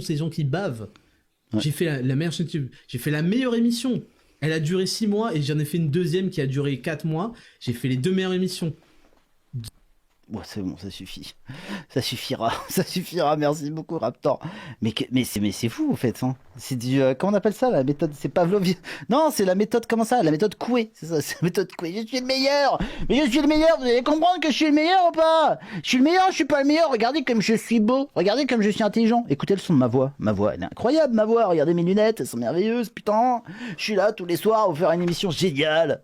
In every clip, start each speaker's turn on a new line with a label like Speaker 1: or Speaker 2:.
Speaker 1: ces gens qui bavent.
Speaker 2: Ouais.
Speaker 1: J'ai fait la meilleure chaîne YouTube. J'ai fait la meilleure émission. Elle a duré 6 mois et j'en ai fait une deuxième qui a duré 4 mois. J'ai fait les 2 meilleures émissions.
Speaker 2: Bon, c'est bon, ça suffit. Ça suffira. Ça suffira. Merci beaucoup, Raptor. Mais c'est fou, en fait. Hein. C'est du. Comment on appelle ça, la méthode? C'est Pavlovien. Non, c'est la méthode. Comment ça? La méthode Coué. C'est ça, c'est la méthode Coué. Je suis le meilleur. Mais je suis le meilleur. Vous allez comprendre que je suis le meilleur ou pas? Je suis le meilleur, je suis pas le meilleur. Regardez comme je suis beau. Regardez comme je suis intelligent. Écoutez le son de ma voix. Ma voix, elle est incroyable, ma voix. Regardez mes lunettes, elles sont merveilleuses, putain. Je suis là tous les soirs pour faire une émission géniale.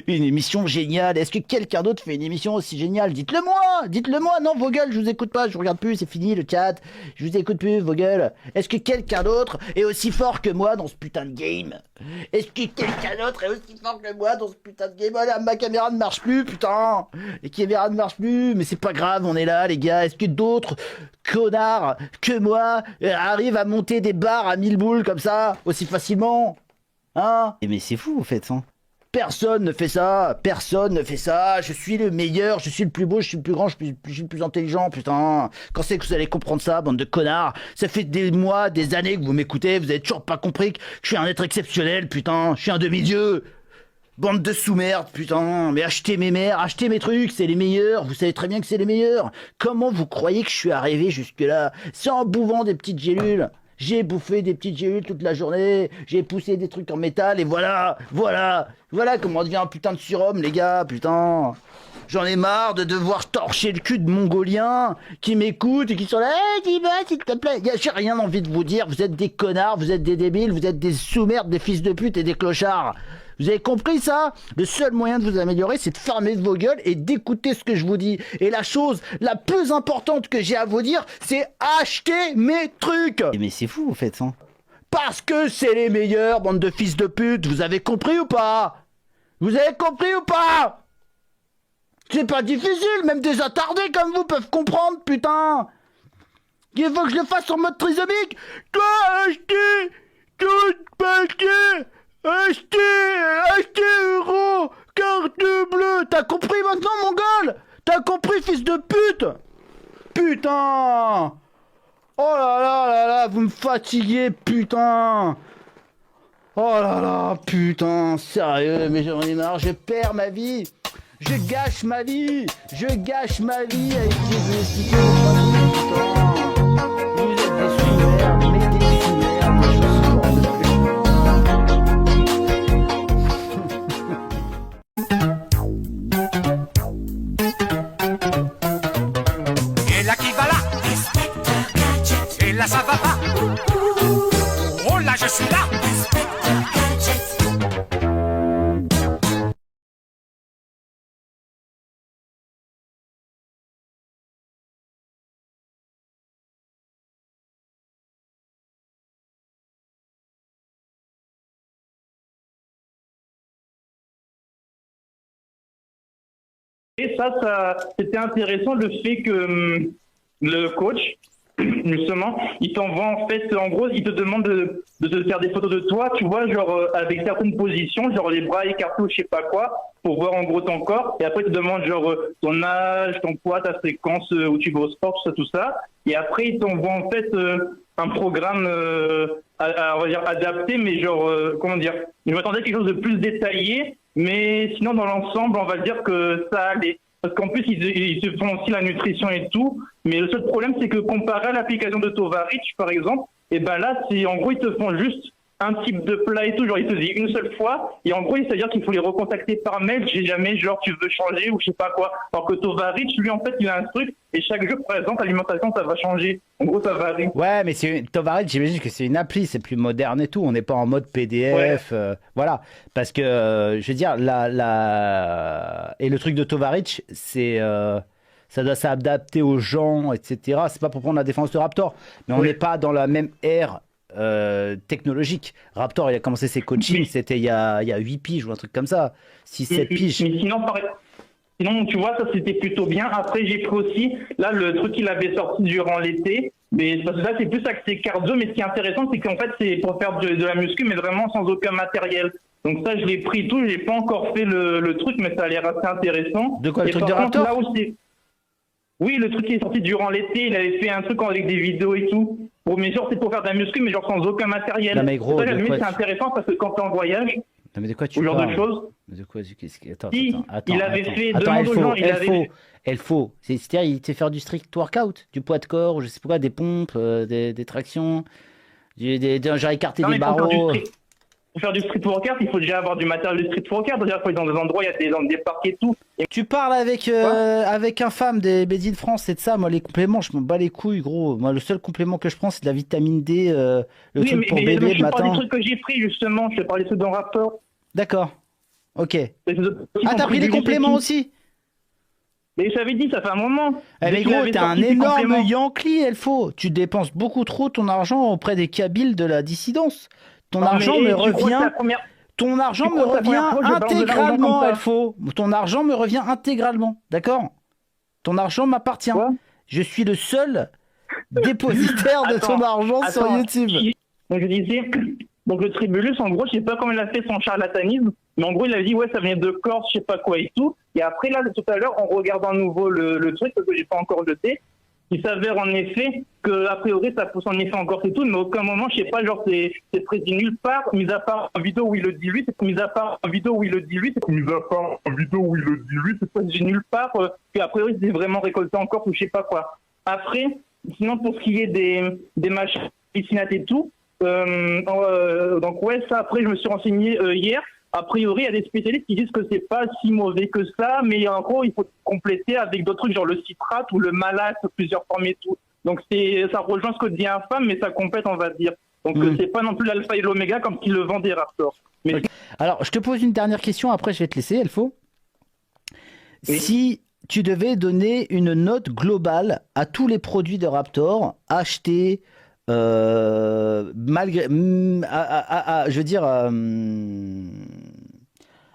Speaker 2: Une émission géniale. Est-ce que quelqu'un d'autre fait une émission aussi géniale? Dites-le moi. Dites-le moi. Non, vos gueules, je vous écoute pas. Je vous regarde plus. C'est fini le chat. Je vous écoute plus, vos gueules. Est-ce que quelqu'un d'autre est aussi fort que moi dans ce putain de game? Est-ce que quelqu'un d'autre est aussi fort que moi dans ce putain de game? Oh là, ma caméra ne marche plus, putain. Les caméras ne marchent plus. Mais c'est pas grave, on est là, les gars. Est-ce que d'autres connards que moi arrivent à monter des barres à 1000 boules comme ça aussi facilement? Hein? Mais c'est fou, en fait, hein. Personne ne fait ça, personne ne fait ça, je suis le meilleur, je suis le plus beau, je suis le plus grand, je suis le plus intelligent, putain. Quand c'est que vous allez comprendre ça, bande de connards? Ça fait des mois, des années que vous m'écoutez, vous avez toujours pas compris que je suis un être exceptionnel, putain, je suis un demi-dieu. Bande de sous-merde, putain, mais achetez mes mères, achetez mes trucs, c'est les meilleurs, vous savez très bien que c'est les meilleurs. Comment vous croyez que je suis arrivé jusque-là? C'est en buvant des petites gélules. J'ai bouffé des petites gélules toute la journée, j'ai poussé des trucs en métal, et voilà comment on devient un putain de surhomme, les gars, putain. J'en ai marre de devoir torcher le cul de Mongoliens qui m'écoutent et qui sont là, hey, dis-moi, s'il te plaît. J'ai rien envie de vous dire, vous êtes des connards, vous êtes des débiles, vous êtes des sous-merdes, des fils de pute et des clochards. Vous avez compris ça? Le seul moyen de vous améliorer, c'est de fermer vos gueules et d'écouter ce que je vous dis. Et la chose la plus importante que j'ai à vous dire, c'est acheter mes trucs. Mais c'est fou, en fait, hein. Parce que c'est les meilleurs, bande de fils de pute. Vous avez compris ou pas? Vous avez compris ou pas? C'est pas difficile, même des attardés comme vous peuvent comprendre, putain. Il faut que je le fasse en mode trisomique. Toi, acheter toute paquet. Achetez, euro, carte bleue. T'as compris maintenant, mongol? T'as compris, fils de pute? Putain. Oh là, vous me fatiguez, putain. Oh là, putain, sérieux, mais j'en ai marre, je perds ma vie. Je gâche ma vie avec ces expliquer putain. Vous êtes des sous-merdes, mais des sous-merdes, moi je supporte plus.
Speaker 3: Et là qui va là? Et là ça va pas? Oh là je suis là!
Speaker 4: Et ça c'était intéressant le fait que le coach, justement, il t'envoie en fait, en gros, il te demande de te faire des photos de toi, tu vois, genre avec certaines positions, genre les bras écartés ou je sais pas quoi, pour voir en gros ton corps. Et après, il te demande genre ton âge, ton poids, ta fréquence, où tu vas au sport, tout ça. Et après, il t'envoie en fait un programme, on va dire adapté, mais genre, comment dire, je m'attendais à quelque chose de plus détaillé, mais sinon dans l'ensemble, on va dire que ça allait. Parce qu'en plus, ils se font aussi la nutrition et tout. Mais le seul problème, c'est que comparé à l'application de Tovarich, par exemple, et ben là, c'est en gros, ils te font juste un type de plat et tout. Genre, ils te disent une seule fois. Et en gros, c'est-à-dire qu'il faut les recontacter par mail. J'ai jamais, genre, tu veux changer ou je sais pas quoi. Alors que Tovarich, lui, en fait, il a un truc. Et chaque jour, par exemple, l'alimentation, ça va changer. En gros, ça varie.
Speaker 2: Ouais, mais Tovarich, j'imagine que c'est une appli, c'est plus moderne et tout. On n'est pas en mode PDF. Ouais. Voilà. Parce que, je veux dire, et le truc de Tovarich, c'est. Ça doit s'adapter aux gens, etc. C'est pas pour prendre la défense de Raptor, mais on n'est pas dans la même ère technologique. Raptor, il a commencé ses coachings, c'était il y a 8 piges ou un truc comme ça, 6-7 piges.
Speaker 4: Mais sinon, tu vois, ça c'était plutôt bien. Après, j'ai pris aussi, là, le truc qu'il avait sorti durant l'été, mais parce que là, c'est plus axé cardio, mais ce qui est intéressant, c'est qu'en fait, c'est pour faire de la muscu, mais vraiment sans aucun matériel. Donc ça, je l'ai pris tout, j'ai pas encore fait le truc, mais ça a l'air assez intéressant.
Speaker 2: De quoi, le truc de Raptor?
Speaker 4: Là aussi, oui, le truc qui est sorti durant l'été, il avait fait un truc avec des vidéos et tout. mais genre, c'est pour faire de la muscu, mais genre sans aucun matériel.
Speaker 2: Non, mais gros,
Speaker 4: Ça, à la
Speaker 2: de
Speaker 4: limite,
Speaker 2: quoi
Speaker 4: c'est intéressant parce que quand t'es en voyage,
Speaker 2: Non, mais de quoi tu
Speaker 4: ou ce genre
Speaker 2: parles?
Speaker 4: de choses,
Speaker 2: De quoi Attends,
Speaker 4: si,
Speaker 2: attends,
Speaker 4: il avait fait,
Speaker 2: attends,
Speaker 4: demande aux gens, il avait
Speaker 2: Elfo. C'est-à-dire, il était faire du strict workout, du poids de corps, ou je sais pas quoi, des pompes, des tractions, genre écarter
Speaker 4: Non,
Speaker 2: des
Speaker 4: mais
Speaker 2: barreaux.
Speaker 4: pour faire du street workout, il faut déjà avoir du matériel de street workout. C'est-à-dire qu'il faut être dans des endroits, il y a des parcs et tout.
Speaker 2: Tu parles avec un femme des Made in France, c'est de ça. Moi, les compléments, je m'en bats les couilles, gros. Moi, le seul complément que je prends, c'est de la vitamine D, le truc pour bébé
Speaker 4: je
Speaker 2: le
Speaker 4: te parle
Speaker 2: matin.
Speaker 4: des trucs que j'ai pris, justement. Je te parlais de ceux d'un Raptor.
Speaker 2: D'accord. Ok. Ah, t'as pris
Speaker 4: des
Speaker 2: des compléments aussi?
Speaker 4: Mais je t'avais dit, ça fait un moment.
Speaker 2: Eh
Speaker 4: Dès
Speaker 2: mais
Speaker 4: qu'il
Speaker 2: gros,
Speaker 4: avait
Speaker 2: t'es un
Speaker 4: sorti ses
Speaker 2: énorme
Speaker 4: compléments.
Speaker 2: Yankee, Elfo. Tu dépenses beaucoup trop ton argent auprès des Kabyles de la dissidence. Ton
Speaker 4: Non,
Speaker 2: argent
Speaker 4: mais
Speaker 2: me
Speaker 4: tu crois que
Speaker 2: revient.
Speaker 4: la première-
Speaker 2: Ton argent
Speaker 4: Tu
Speaker 2: me
Speaker 4: crois que la
Speaker 2: revient
Speaker 4: première fois, je balance de l'argent
Speaker 2: intégralement,
Speaker 4: comme ça
Speaker 2: Elfo. Ton argent me revient intégralement, d'accord? Ton argent m'appartient.
Speaker 4: Quoi
Speaker 2: Je suis le seul dépositaire de ton argent sur
Speaker 4: Attends,
Speaker 2: YouTube.
Speaker 4: Donc je disais, donc le Tribulus, en gros, je sais pas comment il a fait son charlatanisme, mais en gros, il a dit, ouais, ça venait de Corse, je sais pas quoi et tout. Et après, là, tout à l'heure, en regardant à nouveau le truc, parce que j'ai pas encore jeté, il s'avère en effet que, a priori, ça pousse en effet en Corse et tout, mais à aucun moment, je sais pas, genre, c'est précis nulle part, mis à part en vidéo où il le dit lui, c'est mis à part en vidéo où il le dit lui, c'est mis à part en vidéo où il le dit lui, c'est précis nulle part, qu'a priori, c'est vraiment récolté en Corse ou je sais pas quoi. Après, sinon, pour ce qui est des machins, piscinates et tout, donc ouais, ça, après, je me suis renseigné hier. A priori, il y a des spécialistes qui disent que c'est pas si mauvais que ça, mais en gros, il faut compléter avec d'autres trucs, genre le citrate ou le malate, plusieurs formes et tout. Donc ça rejoint ce que dit Infâme, mais ça complète, on va dire. Donc c'est pas non plus l'alpha et l'oméga comme qu'ils le vendent des Raptors. Mais
Speaker 2: Ok. Alors, je te pose une dernière question, après je vais te laisser, Elfo.
Speaker 4: Oui.
Speaker 2: Si tu devais donner une note globale à tous les produits de Raptor achetés, malgré, je veux dire,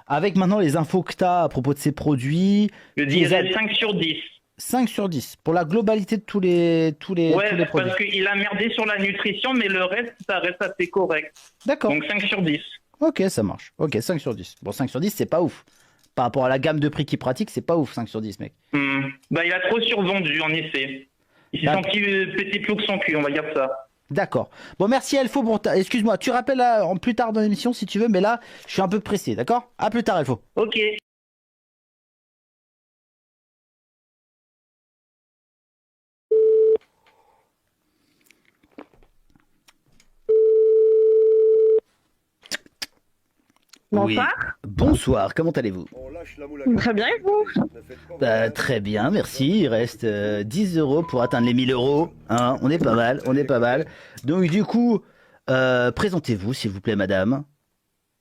Speaker 2: avec maintenant les infos que tu as à propos de ces produits,
Speaker 4: je dirais 5 sur 10.
Speaker 2: 5 sur 10 pour la globalité de tous les
Speaker 4: Ouais,
Speaker 2: produits.
Speaker 4: parce qu'il a merdé sur la nutrition, mais le reste, ça reste assez correct.
Speaker 2: D'accord.
Speaker 4: Donc 5 sur 10.
Speaker 2: Ok, ça marche. Ok, 5 sur 10. Bon, 5 sur 10, c'est pas ouf. Par rapport à la gamme de prix qu'il pratique, c'est pas ouf, 5 sur 10, mec.
Speaker 4: Bah, il a trop survendu, en effet. Il s'est
Speaker 2: D'accord.
Speaker 4: senti péter plus que son cul, on va dire ça.
Speaker 2: D'accord. Bon, merci Elfo pour ta... Excuse-moi, tu rappelles en plus tard dans l'émission si tu veux, mais là, je suis un peu pressé, d'accord? À plus tard, Elfo.
Speaker 4: Ok.
Speaker 5: Bonsoir.
Speaker 2: Oui. Bonsoir, comment allez-vous?
Speaker 5: Très bien, et vous?
Speaker 2: Très bien, merci. Il reste 10 € pour atteindre les 1000 €. Hein, on est pas mal, on est pas mal. Donc, du coup, présentez-vous, s'il vous plaît, madame.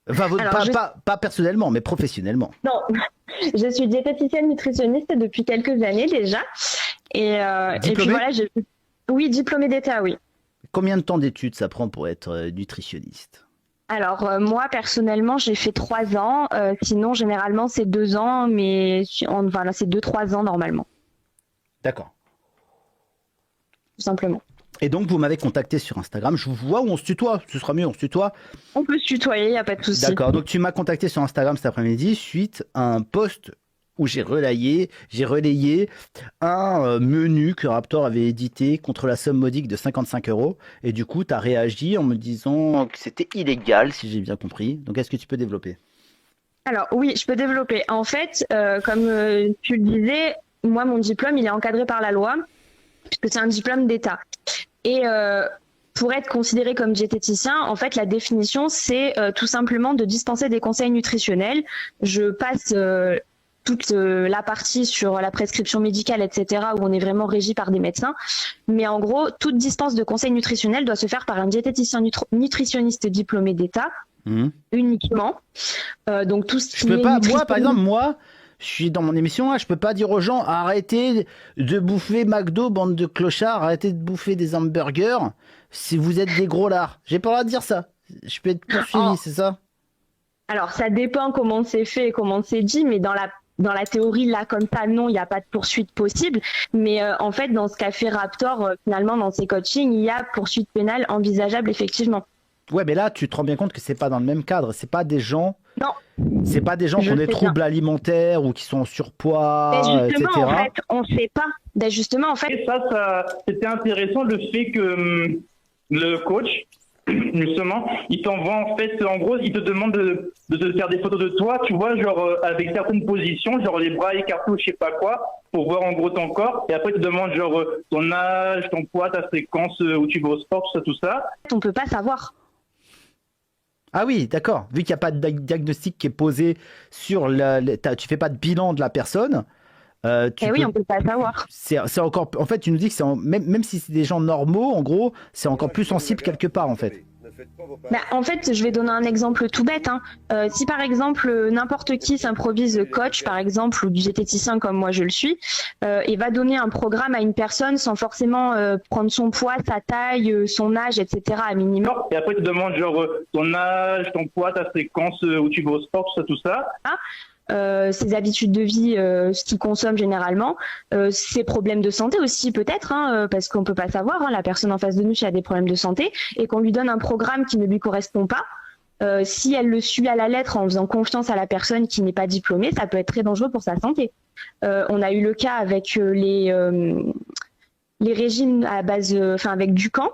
Speaker 2: Enfin,
Speaker 5: Alors,
Speaker 2: pas personnellement, mais professionnellement.
Speaker 5: Non, je suis diététicienne nutritionniste depuis quelques années déjà. Et puis
Speaker 2: Diplômée
Speaker 5: voilà, oui, diplômée d'État, oui.
Speaker 2: Combien de temps d'études ça prend pour être nutritionniste?
Speaker 5: Alors, moi, personnellement, j'ai fait 3 ans. Sinon, généralement, c'est 2 ans, mais voilà, c'est 2-3 ans normalement,
Speaker 2: D'accord.
Speaker 5: tout simplement.
Speaker 2: Et donc, vous m'avez contacté sur Instagram. Je vous vois où on se tutoie. Ce sera mieux, on se tutoie.
Speaker 5: On peut se tutoyer, il n'y a pas de souci.
Speaker 2: D'accord. Donc, tu m'as contacté sur Instagram cet après-midi suite à un post où j'ai relayé un menu que Raptor avait édité contre la somme modique de 55 €. Et du coup, tu as réagi en me disant que c'était illégal, si j'ai bien compris. Donc, est-ce que tu peux développer?
Speaker 5: Alors oui, je peux développer. En fait, comme tu le disais, moi, mon diplôme, il est encadré par la loi, puisque c'est un diplôme d'État. Et pour être considéré comme diététicien, en fait, la définition, c'est tout simplement de dispenser des conseils nutritionnels. Je passe toute la partie sur la prescription médicale, etc., où on est vraiment régi par des médecins. Mais en gros, toute dispense de conseils nutritionnels doit se faire par un diététicien nutritionniste diplômé d'État, uniquement. Donc tout ce qui
Speaker 2: Je peux
Speaker 5: est
Speaker 2: pas,
Speaker 5: nutrition-
Speaker 2: moi, par exemple, je suis dans mon émission, là, je peux pas dire aux gens arrêtez de bouffer McDo, bande de clochards, arrêtez de bouffer des hamburgers si vous êtes des gros lards. J'ai pas le droit de dire ça. Je peux être poursuivi,
Speaker 5: Oh.
Speaker 2: c'est ça?
Speaker 5: Alors, ça dépend comment c'est fait et comment c'est dit, mais dans la théorie, là, comme ça, non, il n'y a pas de poursuite possible. Mais en fait, dans ce qu'a fait Raptor, finalement, dans ses coachings, il y a poursuite pénale envisageable, effectivement.
Speaker 2: Ouais, mais là, tu te rends bien compte que c'est pas dans le même cadre. C'est pas des gens.
Speaker 5: Non.
Speaker 2: C'est pas des gens qui
Speaker 5: Je
Speaker 2: ont des
Speaker 5: sais
Speaker 2: troubles alimentaires ou qui sont en surpoids,
Speaker 5: Mais justement,
Speaker 2: etc.
Speaker 5: en fait, on ne sait pas. Ben justement, en fait,
Speaker 4: Et ça, c'était intéressant le fait que le coach, justement, il t'envoie en fait, en gros, il te demande de te faire des photos de toi, tu vois, genre avec certaines positions, genre les bras écartés ou je sais pas quoi, pour voir en gros ton corps. Et après, il te demande genre ton âge, ton poids, ta fréquence, où tu vas au sport, tout ça.
Speaker 5: On peut pas savoir.
Speaker 2: Ah oui, d'accord. Vu qu'il n'y a pas de diagnostic qui est posé sur tu fais pas de bilan de la personne.
Speaker 5: Oui, on peut pas savoir.
Speaker 2: C'est encore. En fait, tu nous dis que même si c'est des gens normaux, en gros, c'est encore plus sensible quelque part, en fait.
Speaker 5: En fait, je vais donner un exemple tout bête. Si par exemple n'importe qui s'improvise coach, par exemple, ou diététicien comme moi je le suis, et va donner un programme à une personne sans forcément prendre son poids, sa taille, son âge, etc. à minimum.
Speaker 4: Et après, il te demande genre ton âge, ton poids, ta fréquence, où tu vas au sport, tout ça.
Speaker 5: Ses habitudes de vie, ce qu'il consomme généralement, ses problèmes de santé aussi peut-être, parce qu'on peut pas savoir, la personne en face de nous si elle a des problèmes de santé, et qu'on lui donne un programme qui ne lui correspond pas. Si elle le suit à la lettre en faisant confiance à la personne qui n'est pas diplômée, ça peut être très dangereux pour sa santé. On a eu le cas avec les régimes à base, avec Ducan,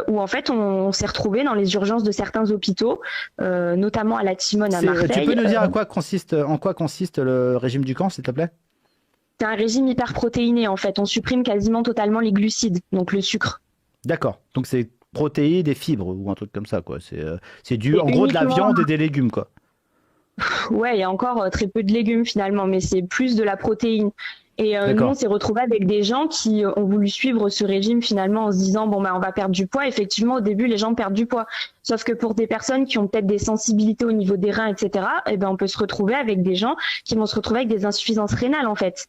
Speaker 5: où en fait on s'est retrouvé dans les urgences de certains hôpitaux, notamment à la Timone à Marseille.
Speaker 2: Tu peux nous dire en quoi consiste le régime Ducan, s'il te plaît?
Speaker 5: C'est un régime hyperprotéiné en fait. On supprime quasiment totalement les glucides, donc le sucre.
Speaker 2: D'accord. Donc c'est protéines, des fibres ou un truc comme ça, quoi. C'est en gros de la viande et des légumes, quoi.
Speaker 5: Ouais, il y a encore très peu de légumes finalement, mais c'est plus de la protéine. Et nous, on s'est retrouvés avec des gens qui ont voulu suivre ce régime finalement en se disant on va perdre du poids. Effectivement, au début, les gens perdent du poids. Sauf que pour des personnes qui ont peut-être des sensibilités au niveau des reins, etc., on peut se retrouver avec des gens qui vont se retrouver avec des insuffisances rénales en fait.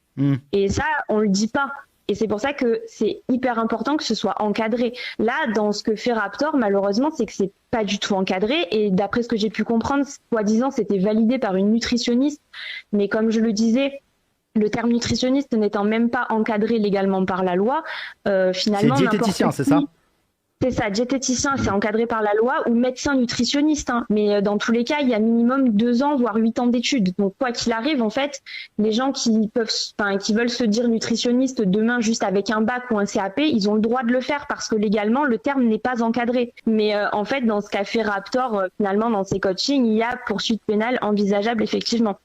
Speaker 5: Et ça, on le dit pas. Et c'est pour ça que c'est hyper important que ce soit encadré. Là, dans ce que fait Raptor, malheureusement, c'est que c'est pas du tout encadré. Et d'après ce que j'ai pu comprendre, soi-disant, c'était validé par une nutritionniste. Mais comme je le disais, le terme nutritionniste n'étant même pas encadré légalement par la loi, finalement...
Speaker 2: C'est diététicien, c'est ça ?
Speaker 5: C'est ça, diététicien, c'est encadré par la loi, ou médecin nutritionniste. Mais dans tous les cas, il y a minimum 2 ans, voire 8 ans d'études. Donc quoi qu'il arrive, en fait, les gens qui veulent se dire nutritionniste demain juste avec un bac ou un CAP, ils ont le droit de le faire parce que légalement, le terme n'est pas encadré. Mais en fait, dans ce qu'a fait Raptor, finalement, dans ses coachings, il y a poursuite pénale envisageable, effectivement.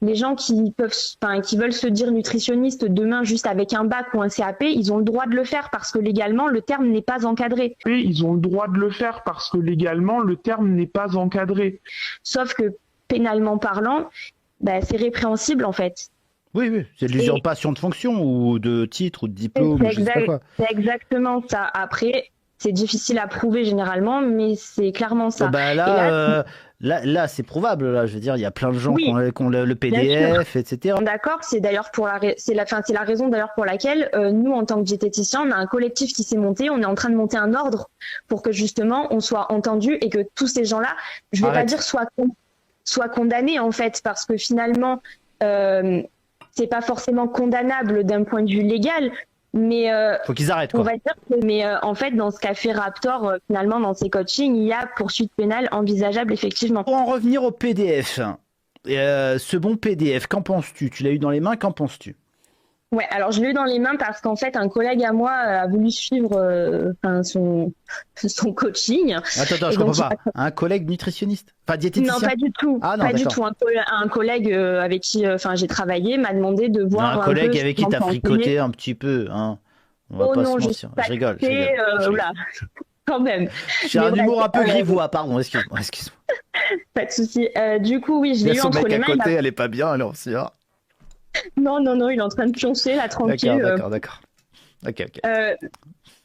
Speaker 5: Les gens qui veulent se dire nutritionniste demain juste avec un bac ou un CAP, ils ont le droit de le faire parce que légalement le terme n'est pas encadré.
Speaker 6: Et ils ont le droit de le faire parce que légalement le terme n'est pas encadré.
Speaker 5: Sauf que pénalement parlant, c'est répréhensible en fait.
Speaker 2: Oui, c'est de l'usurpation de fonction ou de titre ou de diplôme, je sais pas quoi.
Speaker 5: C'est exactement ça. Après, c'est difficile à prouver généralement, mais c'est clairement ça.
Speaker 2: Là, c'est probable. Là, je veux dire, il y a plein de gens qui ont le PDF, etc.
Speaker 5: D'accord, c'est d'ailleurs c'est la raison d'ailleurs pour laquelle nous, en tant que diététiciens, on a un collectif qui s'est monté. On est en train de monter un ordre pour que justement on soit entendu et que tous ces gens-là, je vais pas dire soient condamnés en fait, parce que finalement, c'est pas forcément condamnable d'un point de vue légal. Mais
Speaker 2: faut qu'ils arrêtent, quoi.
Speaker 5: On va dire que, en fait, dans ce qu'a fait Raptor, finalement, dans ses coachings, il y a poursuite pénale envisageable, effectivement.
Speaker 2: Pour en revenir au PDF, ce bon PDF, qu'en penses-tu? Tu l'as eu dans les mains, qu'en penses-tu?
Speaker 5: Ouais, alors je l'ai eu dans les mains parce qu'en fait, un collègue à moi a voulu suivre son coaching.
Speaker 2: Attends, je comprends pas. Un collègue nutritionniste? Enfin, diététicien?
Speaker 5: Non, pas du tout.
Speaker 2: Ah, non,
Speaker 5: pas du tout. Un collègue avec qui j'ai travaillé m'a demandé de voir.
Speaker 2: Un collègue avec qui t'as fricoté un petit peu, hein. On va pas se mentir. Je rigole.
Speaker 5: Là, quand même.
Speaker 2: J'ai un humour un peu grivois, pardon, excuse-moi.
Speaker 5: Pas de souci. Du coup, oui, je l'ai eu entre les mains.
Speaker 2: Son mec à côté, elle est pas bien, alors c'est ça.
Speaker 5: Non, il est en train de pioncer, là, tranquille.
Speaker 2: D'accord. Ok.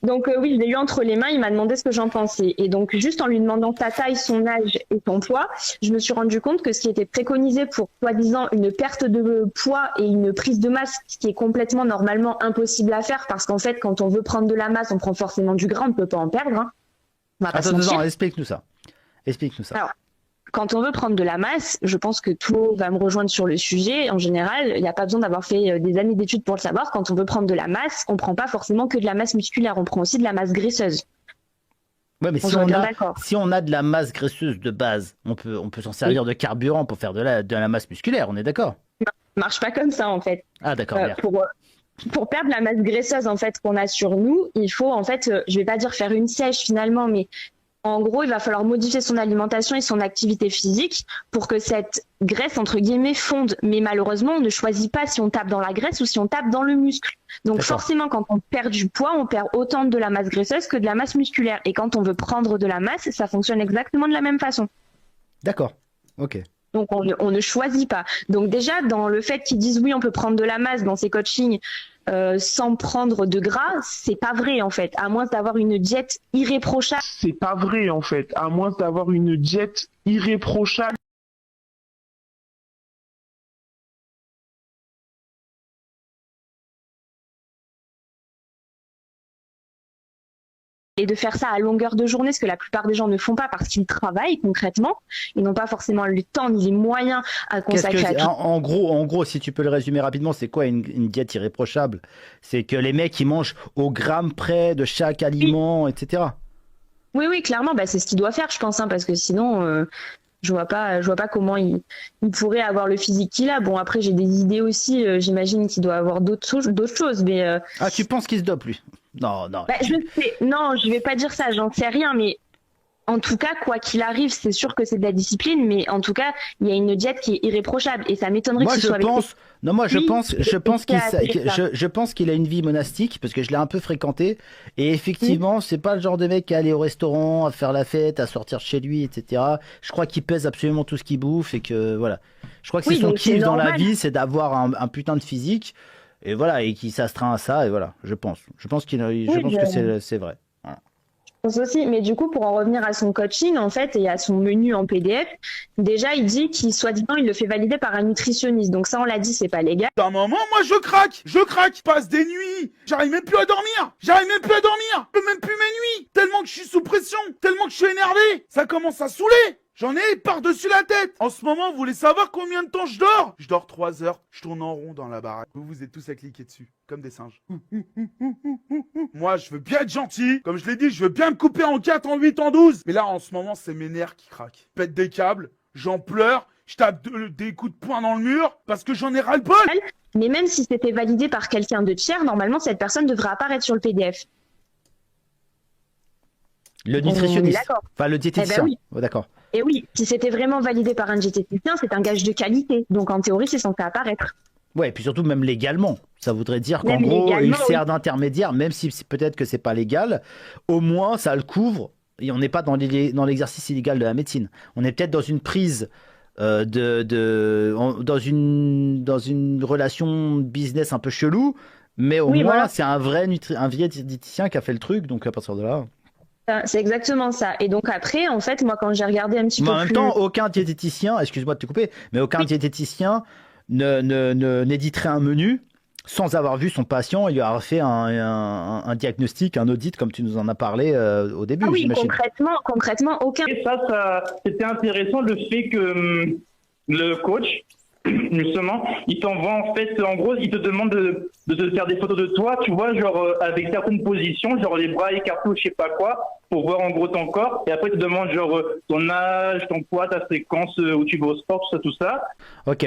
Speaker 5: Donc oui, je l'ai eu entre les mains, il m'a demandé ce que j'en pensais. Et donc, juste en lui demandant sa taille, son âge et son poids, je me suis rendu compte que ce qui était préconisé pour, soi-disant, une perte de poids et une prise de masse, ce qui est complètement, normalement, impossible à faire, parce qu'en fait, quand on veut prendre de la masse, on prend forcément du gras, on ne peut pas en perdre.
Speaker 2: Attends, explique-nous ça.
Speaker 5: Alors, quand on veut prendre de la masse, je pense que tout le monde va me rejoindre sur le sujet. En général, il n'y a pas besoin d'avoir fait des années d'études pour le savoir. Quand on veut prendre de la masse, on ne prend pas forcément que de la masse musculaire, on prend aussi de la masse graisseuse.
Speaker 2: Ouais, mais si on a de la masse graisseuse de base, on peut s'en servir de carburant pour faire de la masse musculaire, on est d'accord?
Speaker 5: Ça ne marche pas comme ça, en fait.
Speaker 2: Ah, d'accord.
Speaker 5: pour perdre la masse graisseuse en fait qu'on a sur nous, il faut en fait, je vais pas dire faire une sèche finalement, mais en gros, il va falloir modifier son alimentation et son activité physique pour que cette graisse, entre guillemets, fonde. Mais malheureusement, on ne choisit pas si on tape dans la graisse ou si on tape dans le muscle. Donc forcément, quand on perd du poids, on perd autant de la masse graisseuse que de la masse musculaire. Et quand on veut prendre de la masse, ça fonctionne exactement de la même façon.
Speaker 2: D'accord, ok.
Speaker 5: Donc on ne choisit pas. Donc déjà, dans le fait qu'ils disent oui, on peut prendre de la masse dans ces coachings sans prendre de gras, c'est pas vrai en fait, à moins d'avoir une diète irréprochable.
Speaker 6: C'est pas vrai en fait, à moins d'avoir une diète irréprochable.
Speaker 5: Et de faire ça à longueur de journée, ce que la plupart des gens ne font pas parce qu'ils travaillent concrètement. Ils n'ont pas forcément le temps ni les moyens à consacrer à tout.
Speaker 2: En gros, si tu peux le résumer rapidement, c'est quoi une diète irréprochable? C'est que les mecs, ils mangent au gramme près de chaque aliment, etc.
Speaker 5: Oui, clairement, bah, c'est ce qu'il doit faire, je pense, hein, parce que sinon, je vois pas comment il pourrait avoir le physique qu'il a. Bon, après, j'ai des idées aussi, j'imagine qu'il doit avoir d'autres choses, mais...
Speaker 2: Ah, tu penses qu'il se dope, lui? Non.
Speaker 5: Bah, je vais pas dire ça, j'en sais rien, mais en tout cas, quoi qu'il arrive, c'est sûr que c'est de la discipline, mais en tout cas, il y a une diète qui est irréprochable et ça m'étonnerait qu'il soit
Speaker 2: je pense qu'il a une vie monastique parce que je l'ai un peu fréquenté et effectivement, c'est pas le genre de mec à aller au restaurant, à faire la fête, à sortir de chez lui, etc. Je crois qu'il pèse absolument tout ce qu'il bouffe et que voilà. Je crois que c'est son kiff dans la vie, c'est d'avoir un putain de physique. Et voilà, et qui s'astreint à ça, et voilà, je pense que c'est vrai. Voilà.
Speaker 5: Je pense aussi, mais du coup, pour en revenir à son coaching, en fait, et à son menu en PDF, déjà, il dit qu'il, soi-disant, il le fait valider par un nutritionniste. Donc ça, on l'a dit, c'est pas légal.
Speaker 7: D'un moment, moi, je craque, je passe des nuits, j'arrive même plus à dormir, je peux même plus mes nuits, tellement que je suis sous pression, tellement que je suis énervé, ça commence à saouler. J'en ai par-dessus la tête. En ce moment, vous voulez savoir combien de temps je dors? Je dors 3 heures. Je tourne en rond dans la baraque. Vous êtes tous à cliquer dessus, comme des singes. Moi, je veux bien être gentil. Comme je l'ai dit, je veux bien me couper en 4, en 8, en 12. Mais là, en ce moment, c'est mes nerfs qui craquent. Pète des câbles, j'en pleure, je tape des coups de poing dans le mur parce que j'en ai ras-le-bol.
Speaker 5: Mais même si c'était validé par quelqu'un de tiers, normalement, cette personne devrait apparaître sur le PDF.
Speaker 2: Le nutritionniste, enfin le diététicien.
Speaker 5: Oui.
Speaker 2: Oh, d'accord.
Speaker 5: Et oui, si c'était vraiment validé par un diététicien, c'est un gage de qualité. Donc en théorie, c'est censé apparaître.
Speaker 2: Ouais, et puis surtout même légalement. Ça voudrait dire qu'en gros, il sert d'intermédiaire, même si peut-être que c'est pas légal. Au moins, ça le couvre. Et on n'est pas dans l'exercice illégal de la médecine. On est peut-être dans une prise dans une relation business un peu chelou, mais au moins voilà. C'est un vrai diététicien qui a fait le truc. Donc à partir de là.
Speaker 5: C'est exactement ça. Et donc après, en fait, moi, quand j'ai regardé un petit peu plus...
Speaker 2: En même temps, aucun diététicien, excuse-moi de te couper, mais aucun diététicien n'éditerait un menu sans avoir vu son patient et avoir fait un diagnostic, un audit, comme tu nous en as parlé au début, j'imagine.
Speaker 5: Concrètement, aucun...
Speaker 4: Et ça, c'était intéressant, le fait que le coach, justement, il t'envoie en fait, en gros, il te demande de te faire des photos de toi, tu vois, genre avec certaines positions, genre les bras écartés ou je sais pas quoi, pour voir en gros ton corps, et après il te demande genre ton âge, ton poids, ta fréquence, où tu vas au sport, tout ça.
Speaker 2: Ok.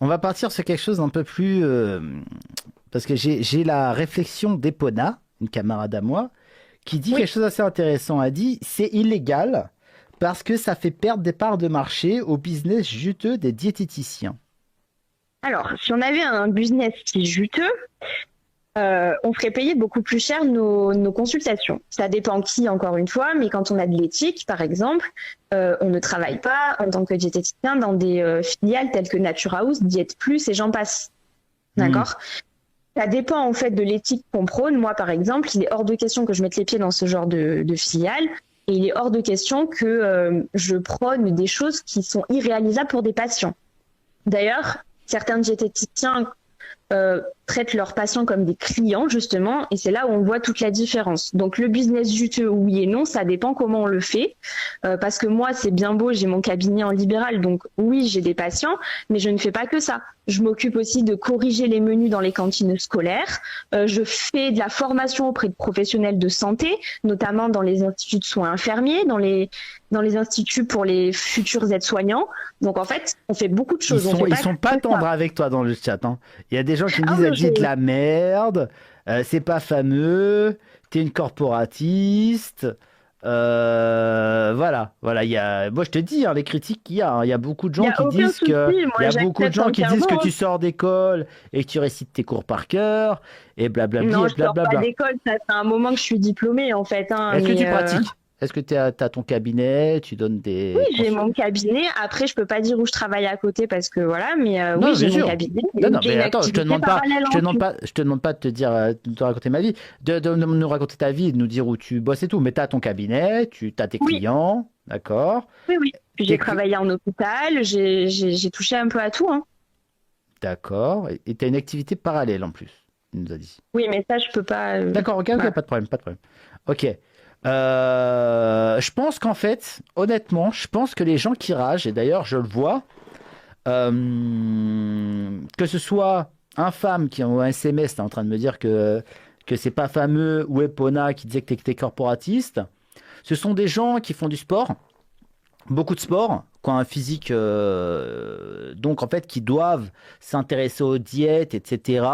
Speaker 2: On va partir sur quelque chose d'un peu plus... parce que j'ai la réflexion d'Epona, une camarade à moi, qui dit quelque chose d'assez intéressant. Elle dit, c'est illégal parce que ça fait perdre des parts de marché au business juteux des diététiciens.
Speaker 5: Alors, si on avait un business qui est juteux, on ferait payer beaucoup plus cher nos consultations. Ça dépend qui, encore une fois, mais quand on a de l'éthique, par exemple, on ne travaille pas en tant que diététicien dans des filiales telles que Nature House, Diète Plus et j'en passe. D'accord ? Ça dépend en fait de l'éthique qu'on prône. Moi, par exemple, il est hors de question que je mette les pieds dans ce genre de filiale. Et il est hors de question que je prône des choses qui sont irréalisables pour des patients. D'ailleurs, certains diététiciens traitent leurs patients comme des clients, justement, et c'est là où on voit toute la différence. Donc le business juteux, oui et non, ça dépend comment on le fait. Parce que moi, c'est bien beau, j'ai mon cabinet en libéral, donc oui, j'ai des patients, mais je ne fais pas que ça. Je m'occupe aussi de corriger les menus dans les cantines scolaires. Je fais de la formation auprès de professionnels de santé, notamment dans les instituts de soins infirmiers, dans les instituts pour les futurs aides-soignants. Donc en fait, on fait beaucoup de choses.
Speaker 2: Ils sont pas tendres avec toi dans le chat. Hein. Il y a des gens qui me disent elle dit de la merde, c'est pas fameux, t'es une corporatiste. Voilà. Moi je te dis les critiques qu'il y a. Il y a beaucoup de gens qui disent que tu sors d'école et que tu récites tes cours par cœur et blablabla.
Speaker 5: Non, je sors pas d'école. Ça fait un moment que je suis diplômée en fait.
Speaker 2: Est-ce que tu pratiques? Est-ce que tu as ton cabinet? Tu donnes des...
Speaker 5: Oui, j'ai mon cabinet. Après, je peux pas dire où je travaille à côté parce que voilà, mais
Speaker 2: non,
Speaker 5: oui, j'ai mon cabinet.
Speaker 2: Non, mais attends, je te demande pas de te dire, de te raconter ma vie, de nous raconter ta vie, de nous dire où tu bosses et tout. Mais tu as ton cabinet, tu as tes clients, d'accord?
Speaker 5: Oui. J'ai travaillé en hôpital, j'ai touché un peu à tout. Hein.
Speaker 2: D'accord. Et tu as une activité parallèle en plus, il nous a dit.
Speaker 5: Oui, mais ça, je peux pas.
Speaker 2: D'accord, ok, pas de problème. Ok. Je pense qu'en fait, honnêtement, je pense que les gens qui ragent, et d'ailleurs je le vois, que ce soit un femme qui envoie un SMS, t'es en train de me dire que c'est pas fameux, ou Epona qui disait que t'es corporatiste, ce sont des gens qui font du sport, beaucoup de sport, qui ont un physique, donc en fait qui doivent s'intéresser aux diètes, etc.,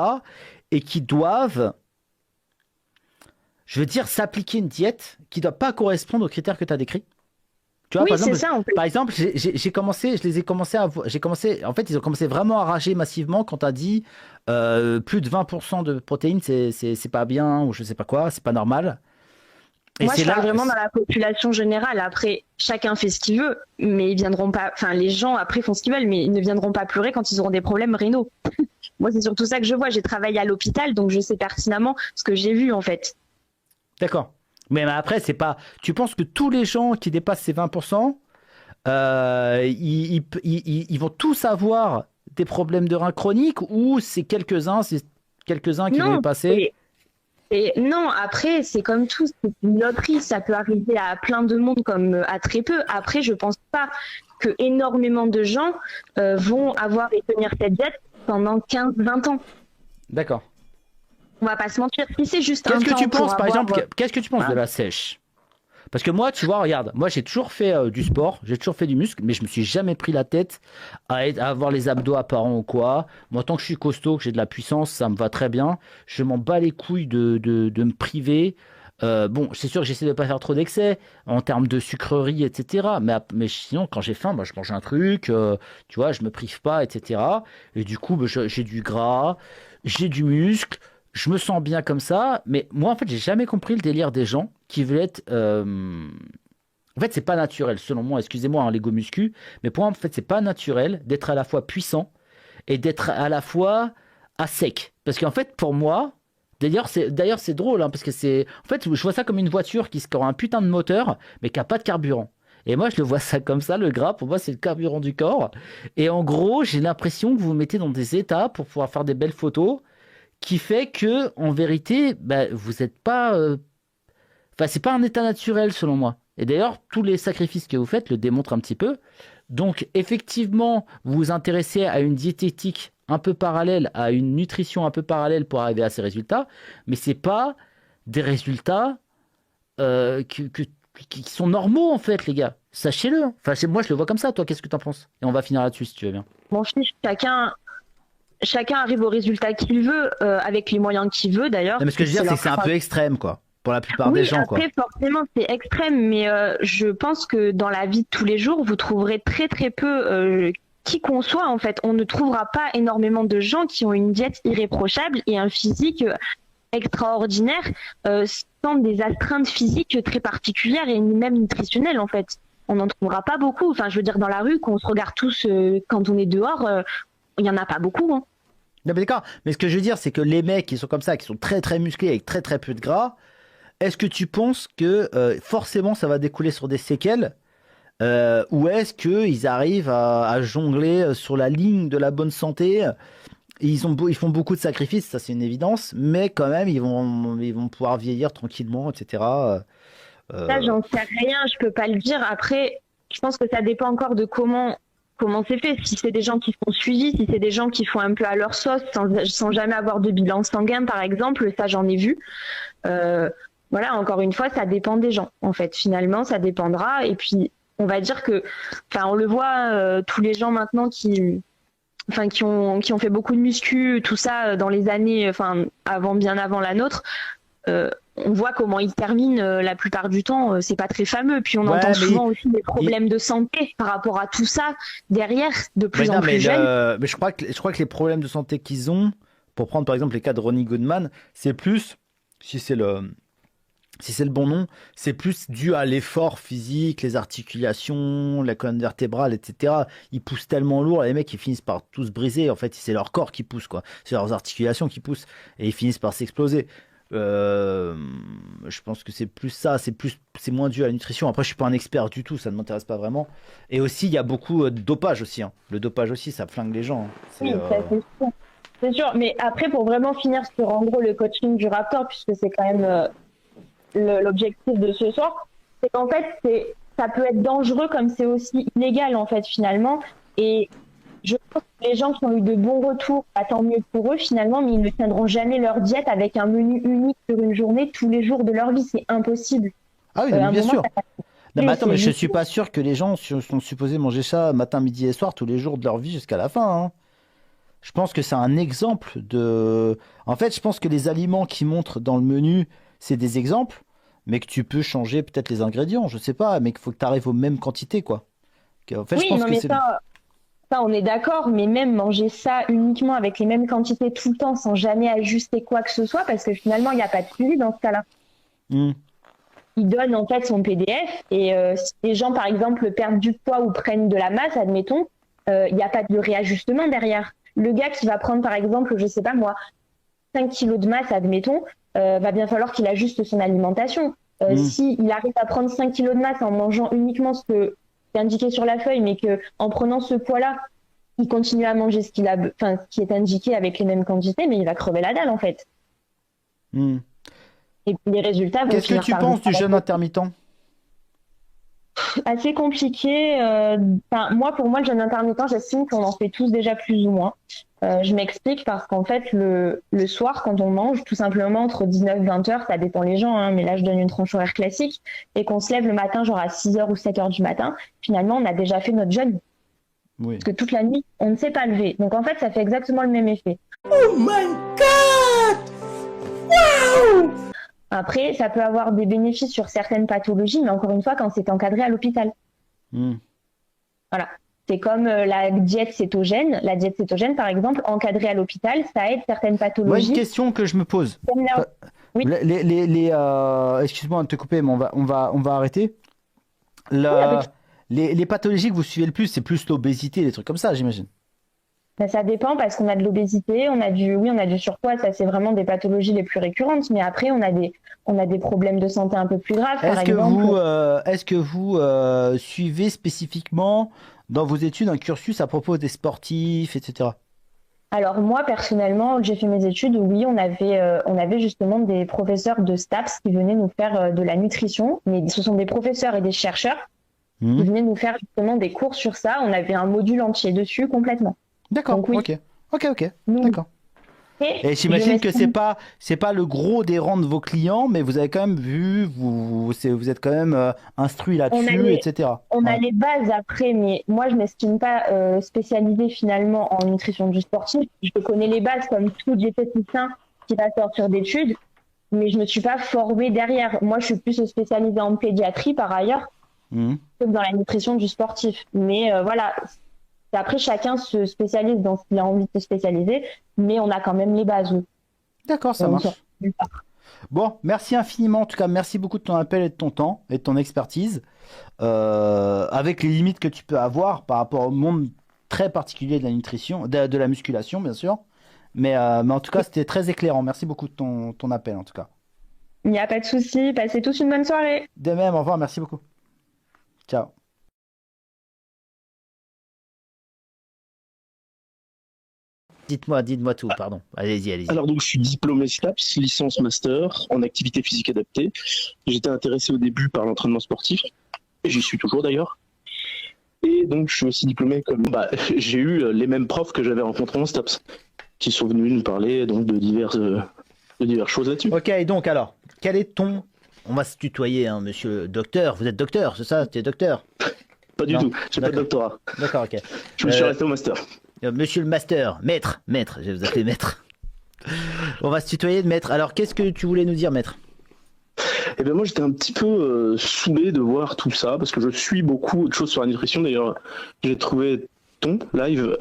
Speaker 2: et qui doivent... je veux dire, s'appliquer une diète qui ne doit pas correspondre aux critères que tu as décrits. Tu vois, par exemple, j'ai commencé en fait, ils ont commencé vraiment à rager massivement quand tu as dit plus de 20% de protéines, c'est pas bien, ou je sais pas quoi, c'est pas normal. Et
Speaker 5: moi, je parle vraiment dans la population générale. Après, chacun fait ce qu'il veut, mais ils viendront pas. Enfin, les gens après font ce qu'ils veulent, mais ils ne viendront pas pleurer quand ils auront des problèmes rénaux. Moi, c'est surtout ça que je vois. J'ai travaillé à l'hôpital, donc je sais pertinemment ce que j'ai vu en fait.
Speaker 2: D'accord. Mais après, c'est pas. Tu penses que tous les gens qui dépassent ces 20%, ils vont tous avoir des problèmes de reins chroniques, ou c'est quelques-uns qui vont y passer?
Speaker 5: Non, après, c'est comme tout, c'est une loterie, ça peut arriver à plein de monde comme à très peu. Après, je pense pas que énormément de gens vont avoir et tenir cette diète pendant 15-20 ans.
Speaker 2: D'accord.
Speaker 5: On va pas se mentir. Si c'est juste
Speaker 2: Qu'est-ce que tu penses, par exemple, qu'est-ce que tu penses de la sèche? Parce que moi, tu vois, regarde, moi j'ai toujours fait du sport, j'ai toujours fait du muscle, mais je me suis jamais pris la tête à avoir les abdos apparents ou quoi. Moi, tant que je suis costaud, que j'ai de la puissance, ça me va très bien. Je m'en bats les couilles de me priver. Bon, c'est sûr que j'essaie de pas faire trop d'excès en termes de sucreries, etc. Mais sinon, quand j'ai faim, je mange un truc, tu vois, je me prive pas, etc. Et du coup, j'ai du gras, j'ai du muscle. Je me sens bien comme ça, mais moi, en fait, j'ai jamais compris le délire des gens qui veulent être... En fait, c'est pas naturel, selon moi. Excusez-moi, l'ego muscu, mais pour moi, en fait, c'est pas naturel d'être à la fois puissant et d'être à la fois à sec. Parce qu'en fait, pour moi, d'ailleurs, c'est drôle, parce que c'est... En fait, je vois ça comme une voiture qui a un putain de moteur, mais qui a pas de carburant. Et moi, je le vois ça comme ça, le gras, pour moi, c'est le carburant du corps. Et en gros, j'ai l'impression que vous vous mettez dans des états pour pouvoir faire des belles photos, qui fait que, en vérité, vous n'êtes pas... c'est pas un état naturel, selon moi. Et d'ailleurs, tous les sacrifices que vous faites le démontrent un petit peu. Donc, effectivement, vous vous intéressez à une diététique un peu parallèle, à une nutrition un peu parallèle pour arriver à ces résultats, mais c'est pas des résultats qui sont normaux, en fait, les gars. Sachez-le. Enfin, moi, je le vois comme ça. Toi, qu'est-ce que tu en penses? Et on va finir là-dessus, si tu veux bien.
Speaker 5: Bon, chacun arrive au résultat qu'il veut, avec les moyens qu'il veut d'ailleurs.
Speaker 2: Mais ce que je veux dire, c'est que c'est un peu extrême, quoi, pour la plupart des gens.
Speaker 5: Après, forcément, c'est extrême, mais je pense que dans la vie de tous les jours, vous trouverez très très peu, qui qu'on soit en fait. On ne trouvera pas énormément de gens qui ont une diète irréprochable et un physique extraordinaire, sans des astreintes physiques très particulières et même nutritionnelles en fait. On n'en trouvera pas beaucoup. Enfin, je veux dire, dans la rue, qu'on se regarde tous quand on est dehors, il n'y en a pas beaucoup. Hein.
Speaker 2: Non, mais d'accord, mais ce que je veux dire, c'est que les mecs qui sont comme ça, qui sont très très musclés avec très très peu de gras, est-ce que tu penses que forcément ça va découler sur des séquelles, ou est-ce qu'ils arrivent à jongler sur la ligne de la bonne santé? Ils font beaucoup de sacrifices, ça c'est une évidence, mais quand même ils vont pouvoir vieillir tranquillement, etc.
Speaker 5: Ça, j'en sais rien, je peux pas le dire. Après, je pense que ça dépend encore de comment comment c'est fait. Si c'est des gens qui sont suivis, si c'est des gens qui font un peu à leur sauce, sans jamais avoir de bilan sanguin, par exemple, ça j'en ai vu. Voilà, encore une fois, ça dépend des gens. En fait, finalement, ça dépendra. Et puis, on va dire que, enfin, on le voit, tous les gens maintenant qui ont fait beaucoup de muscu, tout ça, dans les années, enfin, bien avant la nôtre. On voit comment ils terminent la plupart du temps, c'est pas très fameux. Puis on entend souvent aussi des problèmes de santé par rapport à tout ça derrière, de plus en plus jeunes.
Speaker 2: Mais je crois que les problèmes de santé qu'ils ont, pour prendre par exemple les cas de Ronnie Goodman, c'est plus, si c'est le bon nom, c'est plus dû à l'effort physique, les articulations, la colonne vertébrale, etc. Ils poussent tellement lourd, les mecs ils finissent par tous briser. En fait, c'est leur corps qui pousse, quoi. C'est leurs articulations qui poussent et ils finissent par s'exploser. Je pense que c'est plus ça, c'est moins dû à la nutrition. Après, je suis pas un expert du tout, ça ne m'intéresse pas vraiment. Et aussi, il y a beaucoup de dopage aussi. Hein. Le dopage aussi, ça flingue les gens. Hein.
Speaker 5: Oui, ça, c'est sûr. C'est sûr. Mais après, pour vraiment finir sur en gros le coaching du Raptor, puisque c'est quand même l'objectif de ce soir, c'est qu'en fait, ça peut être dangereux comme c'est aussi illégal en fait finalement. Et je pense que les gens qui ont eu de bons retours, tant mieux pour eux finalement, mais ils ne tiendront jamais leur diète avec un menu unique sur une journée tous les jours de leur vie, c'est impossible.
Speaker 2: Ah oui, bien sûr. Non, mais attends, mais je suis pas sûr que les gens sont supposés manger ça matin, midi et soir tous les jours de leur vie jusqu'à la fin. Hein. Je pense que c'est un exemple de... En fait, je pense que les aliments qui montrent dans le menu, c'est des exemples, mais que tu peux changer peut-être les ingrédients, je sais pas, mais qu'il faut que tu arrives aux mêmes quantités, quoi. En fait,
Speaker 5: oui,
Speaker 2: je pense
Speaker 5: non,
Speaker 2: que
Speaker 5: mais
Speaker 2: c'est...
Speaker 5: ça, on est d'accord, mais même manger ça uniquement avec les mêmes quantités tout le temps, sans jamais ajuster quoi que ce soit, parce que finalement, il n'y a pas de suivi dans ce cas-là. Il donne en fait son PDF, et si les gens, par exemple, perdent du poids ou prennent de la masse, admettons, il n'y a pas de réajustement derrière. Le gars qui va prendre, par exemple, je sais pas moi, 5 kilos de masse, admettons, va bien falloir qu'il ajuste son alimentation. S'il arrive à prendre 5 kilos de masse en mangeant uniquement ce que c'est indiqué sur la feuille, mais que en prenant ce poids-là, il continue à manger ce qui est indiqué avec les mêmes quantités, mais il va crever la dalle en fait. Et puis les résultats vont...
Speaker 2: Qu'est-ce que tu penses du jeûne intermittent?
Speaker 5: Assez compliqué. Pour moi, le jeûne intermittent, j'estime qu'on en fait tous déjà plus ou moins. Je m'explique parce qu'en fait, le soir, quand on mange, tout simplement entre 19 et 20 heures, ça dépend les gens, hein, mais là, je donne une tranche horaire classique, et qu'on se lève le matin, genre à 6 heures ou 7 heures du matin, finalement, on a déjà fait notre jeûne.
Speaker 2: Oui.
Speaker 5: Parce que toute la nuit, on ne s'est pas levé. Donc en fait, ça fait exactement le même effet.
Speaker 3: Oh my God! Wow!
Speaker 5: Après, ça peut avoir des bénéfices sur certaines pathologies, mais encore une fois, quand c'est encadré à l'hôpital. Voilà. C'est comme la diète cétogène. La diète cétogène, par exemple, encadrée à l'hôpital, ça aide certaines pathologies.
Speaker 2: Moi, une question que je me pose.
Speaker 5: Oui.
Speaker 2: Excuse-moi de te couper, mais on va arrêter. Les pathologies que vous suivez le plus, c'est plus l'obésité, des trucs comme ça, j'imagine.
Speaker 5: Ben, ça dépend parce qu'on a de l'obésité, on a du surpoids, ça c'est vraiment des pathologies les plus récurrentes, mais après on a des problèmes de santé un peu plus graves.
Speaker 2: Est-ce que vous suivez spécifiquement dans vos études un cursus à propos des sportifs, etc.
Speaker 5: Alors moi personnellement, j'ai fait mes études, oui, on avait justement des professeurs de STAPS qui venaient nous faire de la nutrition, mais ce sont des professeurs et des chercheurs qui venaient nous faire justement des cours sur ça. On avait un module entier dessus complètement.
Speaker 2: D'accord,
Speaker 5: donc, oui.
Speaker 2: Ok, d'accord. Et j'imagine que c'est pas le gros des rangs de vos clients, mais vous avez quand même vu, vous êtes quand même instruit là-dessus, etc.
Speaker 5: On a les bases après, mais moi je m'estime pas spécialisée finalement en nutrition du sportif. Je connais les bases comme tout diététicien qui va sortir d'études, mais je me suis pas formée derrière. Moi je suis plus spécialisée en pédiatrie par ailleurs que dans la nutrition du sportif. Mais voilà. Après, chacun se spécialise dans ce qu'il a envie de se spécialiser, mais on a quand même les bases.
Speaker 2: D'accord, ça marche. Bon, merci infiniment. En tout cas, merci beaucoup de ton appel et de ton temps et de ton expertise, avec les limites que tu peux avoir par rapport au monde très particulier de la nutrition, de la musculation, bien sûr. Mais en tout cas, c'était très éclairant. Merci beaucoup de ton appel, en tout cas.
Speaker 5: Il n'y a pas de souci. Passez tous une bonne soirée.
Speaker 2: De même, au revoir. Merci beaucoup. Ciao. Dites-moi tout, pardon. Allez-y.
Speaker 8: Alors donc je suis diplômé STAPS, licence master en activité physique adaptée. J'étais intéressé au début par l'entraînement sportif, et j'y suis toujours d'ailleurs. Et donc, je suis aussi diplômé comme. J'ai eu les mêmes profs que j'avais rencontrés en STOPS, qui sont venus nous parler donc de diverses choses là-dessus.
Speaker 2: Ok, et donc alors, quel est ton... On va se tutoyer, hein, monsieur docteur. Vous êtes docteur, c'est ça? Tu es docteur?
Speaker 8: Pas du
Speaker 2: Non.
Speaker 8: tout, j'ai pas de doctorat.
Speaker 2: D'accord, ok.
Speaker 8: Je me suis arrêté au master.
Speaker 2: Monsieur le master, maître, je vais vous appeler maître. On va se tutoyer de maître. Alors, qu'est-ce que tu voulais nous dire, maître?
Speaker 8: Eh bien moi j'étais un petit peu saoulé de voir tout ça parce que je suis beaucoup de choses sur la nutrition. D'ailleurs j'ai trouvé ton live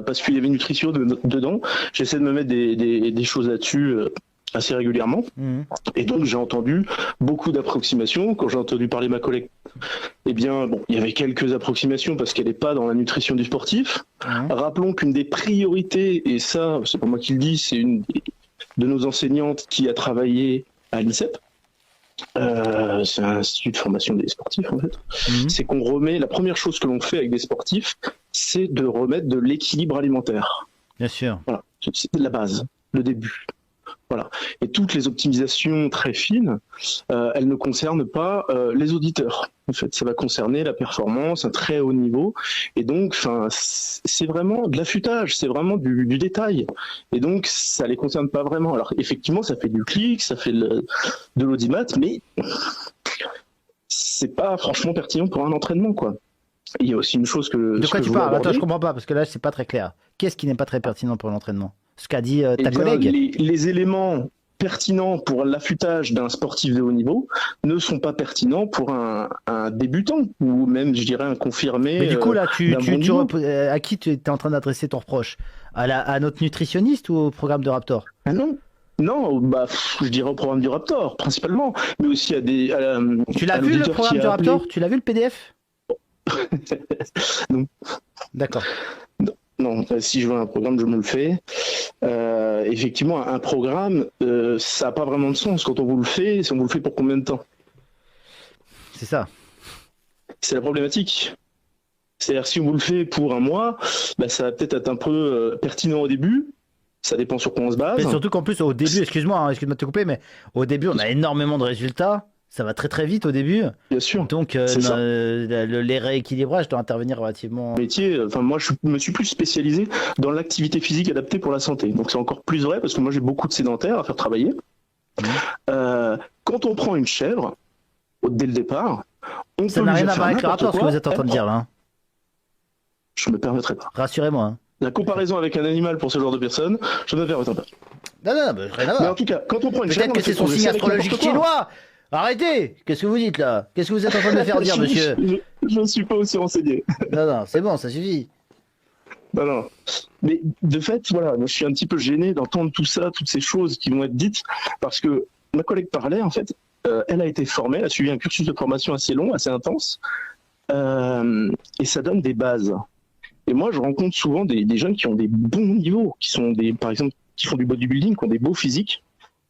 Speaker 8: parce qu'il y avait nutrition dedans. J'essaie de me mettre des choses là-dessus assez régulièrement. Et donc j'ai entendu beaucoup d'approximations. Quand j'ai entendu parler ma collègue, eh bien bon, il y avait quelques approximations parce qu'elle n'est pas dans la nutrition du sportif. Rappelons qu'une des priorités, et ça c'est pas moi qui le dis, c'est une de nos enseignantes qui a travaillé à l'INSEP. C'est un institut de formation des sportifs en fait. C'est qu'on remet, la première chose que l'on fait avec des sportifs, c'est de remettre de l'équilibre alimentaire.
Speaker 2: Bien sûr.
Speaker 8: Voilà, c'est la base, le début. Voilà. Et toutes les optimisations très fines, elles ne concernent pas les auditeurs. En fait, ça va concerner la performance, un très haut niveau. Et donc, c'est vraiment de l'affûtage, c'est vraiment du détail. Et donc, ça les concerne pas vraiment. Alors, effectivement, ça fait du clic, ça fait de l'audimat, mais c'est pas franchement pertinent pour un entraînement, quoi. Il y a aussi une chose que...
Speaker 2: De quoi tu parles? Attends, je comprends pas, parce que là, c'est pas très clair. Qu'est-ce qui n'est pas très pertinent pour l'entraînement? Ce qu'a dit ta collègue?
Speaker 8: Les éléments pertinents pour l'affûtage d'un sportif de haut niveau ne sont pas pertinents pour un débutant, ou même, je dirais, un confirmé.
Speaker 2: Mais du coup, là,
Speaker 8: à
Speaker 2: à qui tu es en train d'adresser ton reproche? À notre nutritionniste ou au programme de Raptor?
Speaker 8: Ah non. Non, je dirais au programme du Raptor, principalement, mais aussi à des...
Speaker 2: Tu l'as vu, le programme du Raptor? Tu l'as vu, le PDF?
Speaker 8: Non.
Speaker 2: D'accord.
Speaker 8: Non, si je veux un programme, je me le fais. Effectivement, un programme, ça n'a pas vraiment de sens. Quand on vous le fait, on vous le fait pour combien de temps?
Speaker 2: C'est ça.
Speaker 8: C'est la problématique. C'est-à-dire, si on vous le fait pour un mois, ça va peut-être être un peu pertinent au début. Ça dépend sur quoi on se base.
Speaker 2: Mais surtout qu'en plus, au début, excuse-moi de te couper, mais au début, on a énormément de résultats. Ça va très très vite au début.
Speaker 8: Bien sûr.
Speaker 2: Donc les rééquilibrages doivent intervenir relativement.
Speaker 8: Métier, moi je me suis plus spécialisé dans l'activité physique adaptée pour la santé. Donc c'est encore plus vrai parce que moi j'ai beaucoup de sédentaires à faire travailler. Quand on prend une chèvre, dès le départ,
Speaker 2: ça n'a rien à voir avec le rapport, ce que vous êtes en train de dire là. Hein.
Speaker 8: Je me permettrai pas.
Speaker 2: Rassurez-moi. Hein.
Speaker 8: La comparaison avec un animal pour ce genre de personnes, je ne me permettrai pas.
Speaker 2: Non, rien à voir.
Speaker 8: Mais en tout cas, quand on prend une chèvre,
Speaker 2: peut-être que c'est son signe astrologique chinois. Arrêtez! Qu'est-ce que vous dites là? Qu'est-ce que vous êtes en train de me faire dire, monsieur?
Speaker 8: Je ne suis pas aussi renseigné.
Speaker 2: Non, c'est bon, ça suffit.
Speaker 8: Non. Mais de fait, voilà, moi, je suis un petit peu gêné d'entendre tout ça, toutes ces choses qui vont être dites, parce que ma collègue parlait, en fait, elle a été formée, elle a suivi un cursus de formation assez long, assez intense, et ça donne des bases. Et moi, je rencontre souvent des jeunes qui ont des bons niveaux, par exemple, qui font du bodybuilding, qui ont des beaux physiques,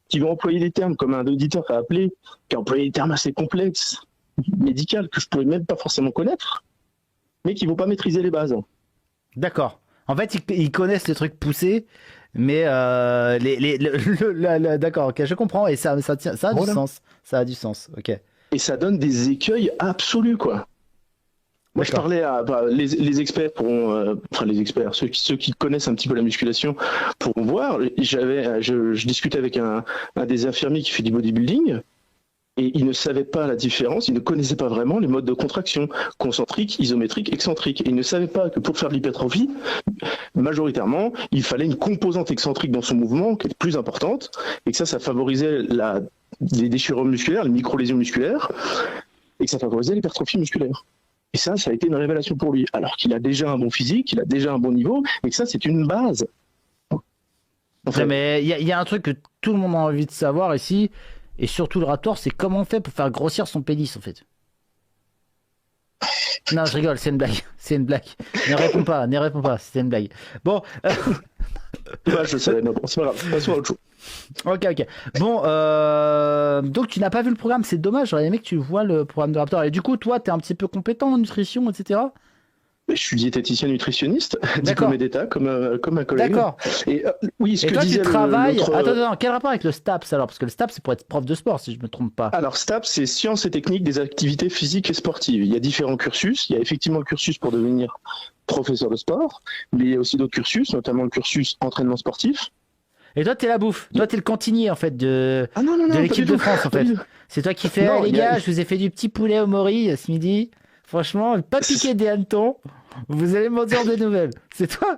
Speaker 8: qui vont employer des termes comme un auditeur qui a employé des termes assez complexes, médicaux, que je ne pourrais même pas forcément connaître, mais qui ne vont pas maîtriser les bases.
Speaker 2: D'accord. En fait, ils connaissent les trucs poussés, mais d'accord, ok, je comprends, et ça a du sens. Ça a du sens, ok.
Speaker 8: Et ça donne des écueils absolus, quoi. Moi, je parlais à les experts les experts, ceux qui connaissent un petit peu la musculation pourront voir. Je discutais avec un des infirmiers qui fait du bodybuilding et il ne savait pas la différence, il ne connaissait pas vraiment les modes de contraction concentrique, isométrique, excentrique. Et il ne savait pas que pour faire de l'hypertrophie, majoritairement, il fallait une composante excentrique dans son mouvement qui est plus importante et que ça favorisait les déchirures musculaires, les micro-lésions musculaires et que ça favorisait l'hypertrophie musculaire. Et ça a été une révélation pour lui. Alors qu'il a déjà un bon physique, il a déjà un bon niveau, et que ça, c'est une base.
Speaker 2: En fait, mais il y a un truc que tout le monde a envie de savoir ici, et surtout le Raptor, c'est comment on fait pour faire grossir son pénis, en fait. Non, je rigole, c'est une blague. C'est une blague. Ne réponds pas, c'était une blague. Bon.
Speaker 8: Je sais, non, c'est pas grave, passons à autre chose.
Speaker 2: Ok. Bon, donc tu n'as pas vu le programme, c'est dommage, j'aurais aimé que tu vois le programme de Raptor. Et du coup, toi, t'es un petit peu compétent en nutrition, etc.
Speaker 8: Je suis diététicien nutritionniste,
Speaker 2: D'accord.
Speaker 8: diplômé d'État, comme un collègue.
Speaker 2: D'accord.
Speaker 8: Et oui, ce
Speaker 2: Et
Speaker 8: que
Speaker 2: toi, tu
Speaker 8: disait
Speaker 2: travailles.
Speaker 8: l'autre-
Speaker 2: Attends, quel rapport avec le STAPS alors? Parce que le STAPS, c'est pour être prof de sport, si je me trompe pas.
Speaker 8: Alors, STAPS, c'est Sciences et Techniques des activités physiques et sportives. Il y a différents cursus. Il y a effectivement le cursus pour devenir professeur de sport, mais il y a aussi d'autres cursus, notamment le cursus entraînement sportif.
Speaker 2: Et toi, t'es la bouffe. Toi, t'es le cantinier, en fait, de
Speaker 8: Ah non, non, non, pas
Speaker 2: l'équipe
Speaker 8: du
Speaker 2: de
Speaker 8: tout.
Speaker 2: France, en
Speaker 8: Pas
Speaker 2: fait.
Speaker 8: du tout.
Speaker 2: C'est toi qui fais,
Speaker 8: Non,
Speaker 2: les
Speaker 8: il y a-
Speaker 2: gars, je vous ai fait du petit poulet au mori ce midi. Franchement, pas piquer des hannetons. Vous allez m'en dire des nouvelles. C'est toi.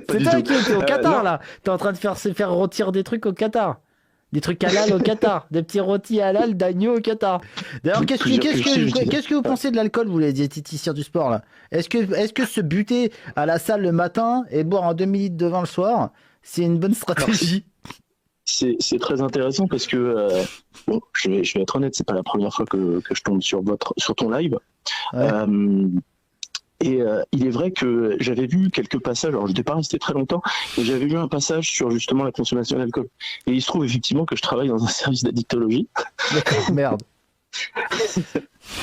Speaker 2: C'est
Speaker 8: du
Speaker 2: toi
Speaker 8: tout.
Speaker 2: qui es au Qatar,
Speaker 8: non.
Speaker 2: là. T'es en train de se faire rôtir des trucs au Qatar. Des trucs halal au Qatar. Des petits rôtis halal d'agneau au Qatar. D'ailleurs, qu'est-ce
Speaker 8: Plusieurs cursus, je dirais.
Speaker 2: que vous pensez de l'alcool, vous, les diététiciens du sport, là? Est-ce que se buter à la salle le matin et boire un demi-litre de vin le soir, c'est une bonne stratégie?
Speaker 8: C'est très intéressant parce que, bon, je vais être honnête, c'est pas la première fois que je tombe sur ton live.
Speaker 2: Ouais.
Speaker 8: Il est vrai que j'avais vu quelques passages, alors je n'étais pas resté très longtemps, mais j'avais vu un passage sur justement la consommation d'alcool. Et il se trouve effectivement que je travaille dans un service d'addictologie,
Speaker 2: D'accord, merde.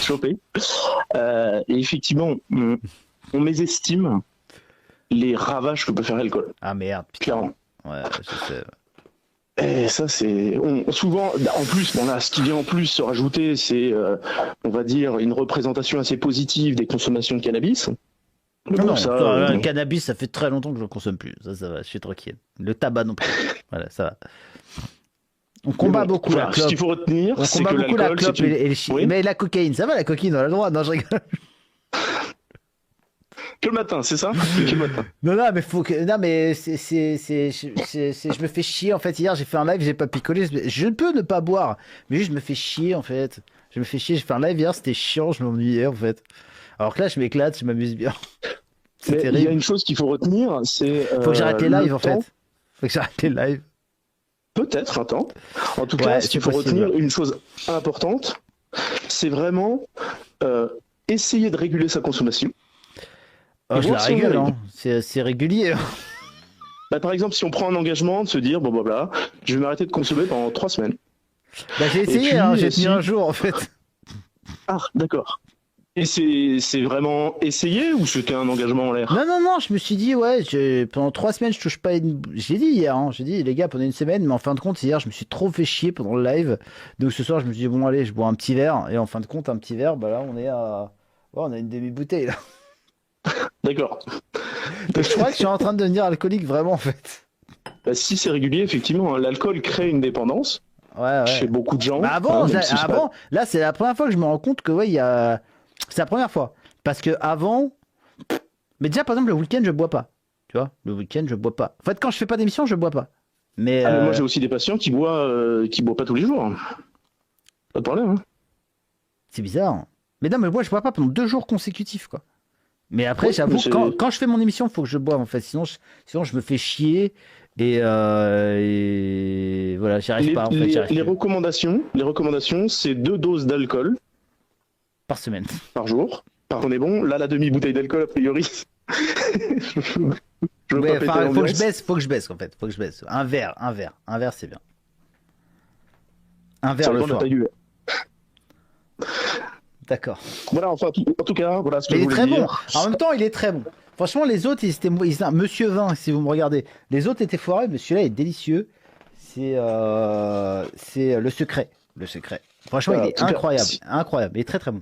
Speaker 8: chopé. Et effectivement, on mésestime les ravages que peut faire l'alcool,
Speaker 2: Ah merde, putain.
Speaker 8: clairement.
Speaker 2: Ouais, je sais.
Speaker 8: Et ça, c'est souvent, en plus, bon là, ce qui vient en plus se rajouter, c'est, on va dire, une représentation assez positive des consommations de cannabis. Mais
Speaker 2: Non,
Speaker 8: bon,
Speaker 2: non,
Speaker 8: ça,
Speaker 2: le cannabis, ça fait très longtemps que je ne consomme plus. Ça va, je suis tranquille. Le tabac non plus. Voilà, ça va. On combat
Speaker 8: mais bon,
Speaker 2: beaucoup
Speaker 8: voilà,
Speaker 2: la
Speaker 8: ce
Speaker 2: clope.
Speaker 8: qu'il faut retenir,
Speaker 2: On
Speaker 8: c'est
Speaker 2: combat
Speaker 8: que
Speaker 2: beaucoup la
Speaker 8: l'alcool,
Speaker 2: clope
Speaker 8: c'est une...
Speaker 2: et les
Speaker 8: Oui.
Speaker 2: Mais la cocaïne, ça va, la cocaïne, on a le droit. Non, je rigole.
Speaker 8: Que le matin, c'est ça? Que le matin.
Speaker 2: Non, mais faut que. Non, mais je me fais chier en fait. Hier, j'ai fait un live, j'ai pas picolé. Je peux ne pas boire, mais juste je me fais chier en fait. Je me fais chier. J'ai fait un live hier, c'était chiant, je m'ennuyais en fait. Alors que là, je m'éclate, je m'amuse bien. C'est
Speaker 8: Mais il y a
Speaker 2: terrible.
Speaker 8: une chose qu'il faut retenir, c'est...
Speaker 2: Faut que j'arrête les
Speaker 8: le
Speaker 2: lives en fait.
Speaker 8: temps.
Speaker 2: Faut que j'arrête les lives.
Speaker 8: Peut-être un temps. En tout
Speaker 2: Ouais,
Speaker 8: cas,
Speaker 2: c'est
Speaker 8: ce qu'il faut
Speaker 2: possible.
Speaker 8: retenir, une chose importante, c'est vraiment essayer de réguler sa consommation.
Speaker 2: Oh,
Speaker 8: Et
Speaker 2: je la
Speaker 8: voir si on
Speaker 2: régule,
Speaker 8: arrive.
Speaker 2: hein. C'est régulier.
Speaker 8: Bah, par exemple, si on prend un engagement de se dire, bon, bah, voilà, je vais m'arrêter de consommer pendant 3 semaines.
Speaker 2: Bah, j'ai essayé,
Speaker 8: puis,
Speaker 2: hein, j'ai
Speaker 8: si-
Speaker 2: tenu un jour en fait.
Speaker 8: Ah, d'accord. Et c'est vraiment essayé ou c'était un engagement en l'air?
Speaker 2: Non, je me suis dit, ouais, pendant 3 semaines, je touche pas une. J'ai dit hier, hein, j'ai dit, les gars, pendant une semaine, mais en fin de compte, hier, je me suis trop fait chier pendant le live. Donc ce soir, je me suis dit, bon, allez, je bois un petit verre. Et en fin de compte, un petit verre, bah là, on est à. Ouais, on a une demi-bouteille là.
Speaker 8: D'accord.
Speaker 2: Donc, je crois que je suis en train de devenir alcoolique vraiment en fait.
Speaker 8: Bah, si c'est régulier, effectivement, hein, l'alcool crée une dépendance
Speaker 2: Ouais.
Speaker 8: chez beaucoup de gens.
Speaker 2: Bah avant,
Speaker 8: hein, même si c'est pas-
Speaker 2: avant, là, c'est la première fois que je me rends compte que, ouais, il y a. C'est la première fois. Parce que avant. Mais déjà, par exemple, le week-end, je bois pas. Tu vois, le week-end, je bois pas. En fait, quand je fais pas d'émission, je bois pas. Mais.
Speaker 8: Ah, mais moi, j'ai aussi des patients qui boivent pas tous les jours. hein. Pas de problème. Hein.
Speaker 2: C'est bizarre. Mais non, mais moi, je bois pas pendant 2 jours consécutifs, quoi. Mais après,
Speaker 8: Ouais,
Speaker 2: j'avoue,
Speaker 8: mais c'est-
Speaker 2: quand je fais mon émission, il faut que je boive, en fait. Sinon, je me fais chier. Et voilà, j'y arrive pas, en fait. J'y arrive
Speaker 8: Les
Speaker 2: plus. recommandations,
Speaker 8: c'est 2 doses d'alcool
Speaker 2: Par semaine.
Speaker 8: par jour. On est bon. Là, la demi-bouteille d'alcool, a priori. Je veux
Speaker 2: Ouais,
Speaker 8: pas péter
Speaker 2: enfin,
Speaker 8: l'ambiance.
Speaker 2: faut que je baisse, en fait. Faut que je baisse. Un verre, c'est bien. Un verre
Speaker 8: Ça
Speaker 2: le
Speaker 8: dépend de la
Speaker 2: soir.
Speaker 8: taille du verre.
Speaker 2: D'accord.
Speaker 8: Voilà, enfin, en tout cas, voilà ce que
Speaker 2: Mais
Speaker 8: je
Speaker 2: il est
Speaker 8: voulais
Speaker 2: très bon.
Speaker 8: dire.
Speaker 2: En même temps, il est très bon. Franchement, les autres, Monsieur Vin, si vous me regardez. Les autres étaient foirés, mais celui-là est délicieux. C'est le secret. Le secret. Franchement,
Speaker 8: Voilà,
Speaker 2: il est
Speaker 8: en tout cas,
Speaker 2: incroyable.
Speaker 8: si-
Speaker 2: Incroyable. Il est très très bon.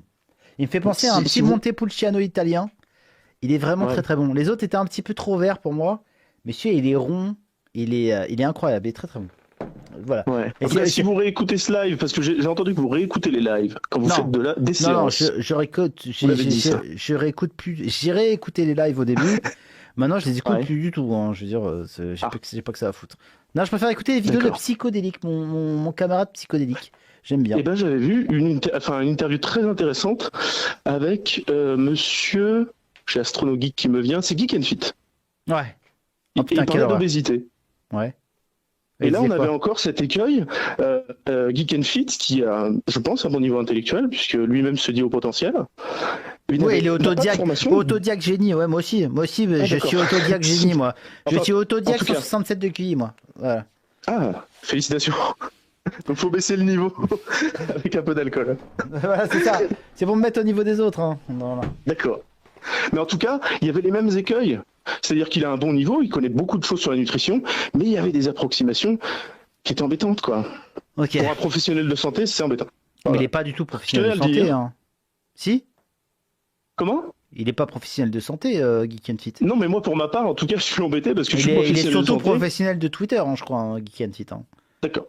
Speaker 2: Il me fait penser à un
Speaker 8: Si-
Speaker 2: petit
Speaker 8: si vous-
Speaker 2: Montepulciano italien. Il est vraiment
Speaker 8: Ouais.
Speaker 2: très très bon. Les autres étaient un petit peu trop verts pour moi. Mais celui-là, il est rond. Il est incroyable. Il est très très bon. Voilà.
Speaker 8: Ouais.
Speaker 2: Et
Speaker 8: En tout cas,
Speaker 2: si-
Speaker 8: si vous réécoutez ce live, parce que j'ai entendu que vous réécoutez les lives quand vous
Speaker 2: Non.
Speaker 8: faites des
Speaker 2: Non,
Speaker 8: séances.
Speaker 2: je réécoute.
Speaker 8: Vous l'avez dit, ça.
Speaker 2: Je réécoute plus. J'irai écouter les lives au début. Maintenant, je les écoute
Speaker 8: Ouais.
Speaker 2: plus du tout. Hein. Je veux dire, j'ai
Speaker 8: Ah.
Speaker 2: pas que ça à foutre. Non, je préfère écouter les vidéos de
Speaker 8: D'accord.
Speaker 2: psychodélique. Mon camarade psychodélique. J'aime bien.
Speaker 8: Eh ben, j'avais vu une interview très intéressante avec monsieur, j'ai Astrono Geek qui me vient, c'est Geek and Fit.
Speaker 2: Ouais.
Speaker 8: Il,
Speaker 2: Oh, putain,
Speaker 8: il
Speaker 2: quelle
Speaker 8: parlait
Speaker 2: horreur.
Speaker 8: d'obésité.
Speaker 2: Ouais.
Speaker 8: Et là, on
Speaker 2: disait
Speaker 8: avait
Speaker 2: quoi
Speaker 8: encore cet écueil, Geek and Fit, qui a, je pense, un bon niveau intellectuel, puisque lui-même se dit au potentiel.
Speaker 2: Oui, il est
Speaker 8: n'a pas de
Speaker 2: autodiac.
Speaker 8: formation.
Speaker 2: Autodiac génie. Ouais, moi aussi. Moi aussi, je
Speaker 8: d'accord.
Speaker 2: suis autodiac génie, moi. Je
Speaker 8: Enfin,
Speaker 2: suis autodiac
Speaker 8: en tout cas-
Speaker 2: 167 de QI, moi. Voilà.
Speaker 8: Ah, félicitations. Donc, faut baisser le niveau avec un peu d'alcool.
Speaker 2: Voilà, c'est ça. C'est pour me mettre au niveau des autres. Hein. Voilà.
Speaker 8: D'accord. Mais en tout cas, il y avait les mêmes écueils. C'est-à-dire qu'il a un bon niveau, il connaît beaucoup de choses sur la nutrition, mais il y avait des approximations qui étaient embêtantes, quoi.
Speaker 2: Ok.
Speaker 8: Pour un professionnel de santé, c'est embêtant.
Speaker 2: Mais
Speaker 8: Voilà.
Speaker 2: il est pas du tout professionnel de
Speaker 8: Je tenais à le
Speaker 2: santé.
Speaker 8: dire.
Speaker 2: Hein. Si?
Speaker 8: Comment?
Speaker 2: Il est pas professionnel de santé, Geek and Fit.
Speaker 8: Non, mais moi, pour ma part, en tout cas, je suis embêté parce que je suis
Speaker 2: Il est
Speaker 8: professionnel
Speaker 2: surtout
Speaker 8: de santé.
Speaker 2: professionnel de Twitter, hein, je crois, hein, Geek and Fit. Hein.
Speaker 8: D'accord.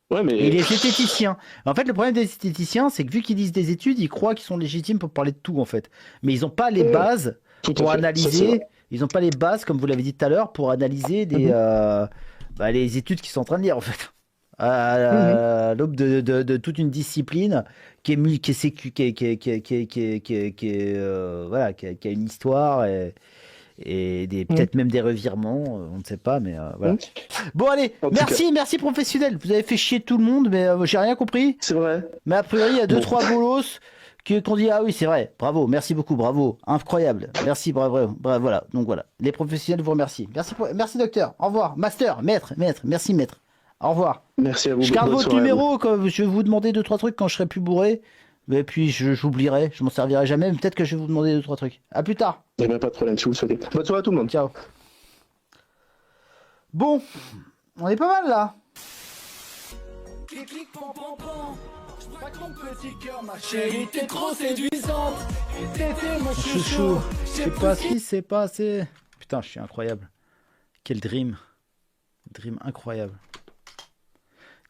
Speaker 8: Ouais, mais...
Speaker 2: Et il est esthéticien. En fait, le problème des esthéticiens, c'est que vu qu'ils lisent des études, ils croient qu'ils sont légitimes pour parler de tout, en fait. Mais ils n'ont pas les bases
Speaker 8: Tout à
Speaker 2: pour
Speaker 8: fait. Ça, c'est
Speaker 2: analyser.
Speaker 8: vrai.
Speaker 2: Ils n'ont pas les bases, comme vous l'avez dit tout à l'heure, pour analyser les études qu'ils sont en train de lire, en fait. À l'aube de toute une discipline qui a une histoire et peut-être même des revirements, on ne sait pas, mais voilà. Bon, allez,
Speaker 8: En tout
Speaker 2: merci professionnel. Vous avez fait chier tout le monde, mais j'ai rien compris.
Speaker 8: C'est vrai.
Speaker 2: Mais a priori, il y a deux,
Speaker 8: Bon.
Speaker 2: trois bolos qu'on dit ah oui, c'est vrai, bravo, merci beaucoup, bravo, incroyable, merci, bravo, voilà. Donc voilà, les professionnels vous remercient. Merci docteur, au revoir, master, maître, merci maître, au revoir.
Speaker 8: Merci à vous.
Speaker 2: Je garde
Speaker 8: Bonne
Speaker 2: votre
Speaker 8: soirée à vous.
Speaker 2: numéro, quand je vais vous demander 2-3 trucs quand je serai plus bourré. Et puis j'oublierai, je m'en servirai jamais, mais peut-être que je vais vous demander 2-3 trucs. À plus tard.
Speaker 8: Eh ben, pas de problème, si vous le souhaitez. Bonne soirée à tout le monde.
Speaker 2: Ciao. Bon, on est pas mal là.
Speaker 3: Chérie, t'es trop séduisante. T'étais mon
Speaker 2: Chouchou, je sais pas ce qui s'est passé. Putain, je suis incroyable. Quel dream. Dream incroyable.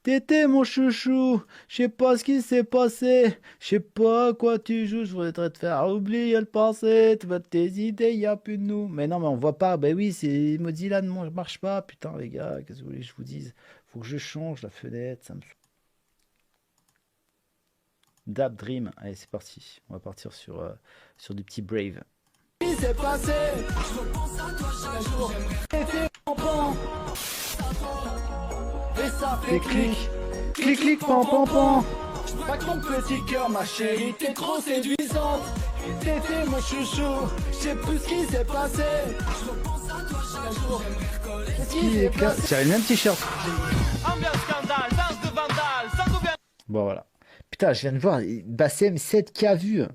Speaker 2: T'étais mon chouchou, je sais pas ce qui s'est passé, je sais pas à quoi tu joues, je voudrais te faire oublier le passé, tes idées, y a plus de nous. Mais non, mais on voit pas, bah oui, c'est Mozilla ne marche pas, putain les gars, qu'est-ce que vous voulez que je vous dise? Faut que je change la fenêtre, ça me... Dab Dream, allez c'est parti, on va partir sur du petit Brave.
Speaker 3: Qu'est-ce qui s'est passé? Je repense à toi chaque jour. T'étais mon pan. Et ça fait clic,
Speaker 2: pan.
Speaker 3: Je braque mon petit cœur, ma chérie, t'es trop séduisante. T'étais mon chouchou, je sais plus ce qui s'est passé. Je repense à toi chaque jour. Qu'est-ce qui s'est passé?
Speaker 2: J'avais le même t-shirt.
Speaker 3: Ambiance scandale, danse de vandale, sans gouvernement.
Speaker 2: Bon voilà. Putain, je viens de voir, Bassem 7K vues.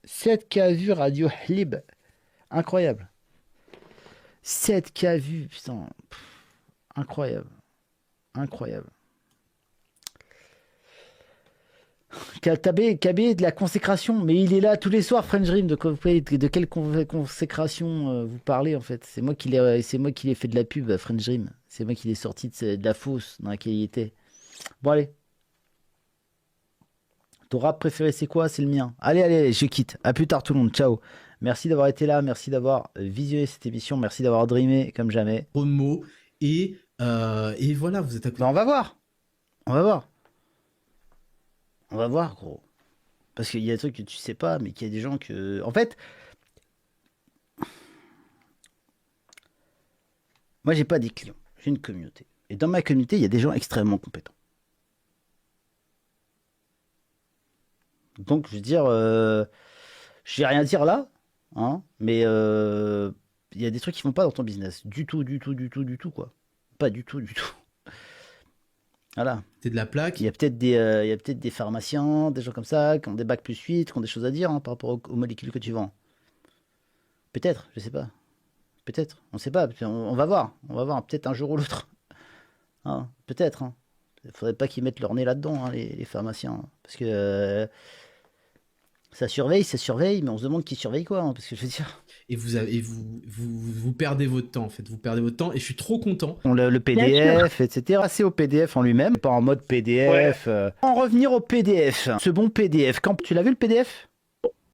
Speaker 2: 7K vues Radio Hlib. Incroyable. 7K vues, putain. Incroyable. Incroyable. KB de la consécration, mais il est là tous les soirs, French Dream. De quelle consécration vous parlez en fait? C'est moi qui l'ai fait de la pub, French Dream. C'est moi qui l'ai sorti de la fosse dans laquelle il était. Bon allez. Ton rap préféré c'est quoi? C'est le mien. Allez, je quitte. À plus tard tout le monde. Ciao. Merci d'avoir été là, merci d'avoir visionné cette émission, merci d'avoir dreamé comme jamais.
Speaker 1: Promo et voilà, vous êtes à côté.
Speaker 2: Ben, on va voir. On va voir, gros. Parce qu'il y a des trucs que tu sais pas, mais qu'il y a des gens que... En fait... Moi, j'ai pas des clients. J'ai une communauté. Et dans ma communauté, il y a des gens extrêmement compétents. Donc, je veux dire... Je vais rien dire là, hein, mais il y a des trucs qui vont pas dans ton business. Du tout, quoi. Pas du tout. Voilà.
Speaker 1: C'est de la plaque.
Speaker 2: Il y a peut-être des pharmaciens, des gens comme ça, qui ont des bacs +8, qui ont des choses à dire hein, par rapport aux molécules que tu vends. Peut-être, je sais pas. Peut-être, on sait pas. On va voir. Peut-être un jour ou l'autre. Hein, peut-être. Hein. Il faudrait pas qu'ils mettent leur nez là-dedans, hein, les pharmaciens. Hein, parce que ça surveille, mais on se demande qui surveille quoi. Hein, parce que je veux dire.
Speaker 1: Et vous perdez votre temps en fait. Vous perdez votre temps et je suis trop content.
Speaker 2: Le PDF, etc. C'est au PDF en lui-même, pas en mode PDF. En revenir au PDF. Ce bon PDF. Quand tu l'as vu le PDF?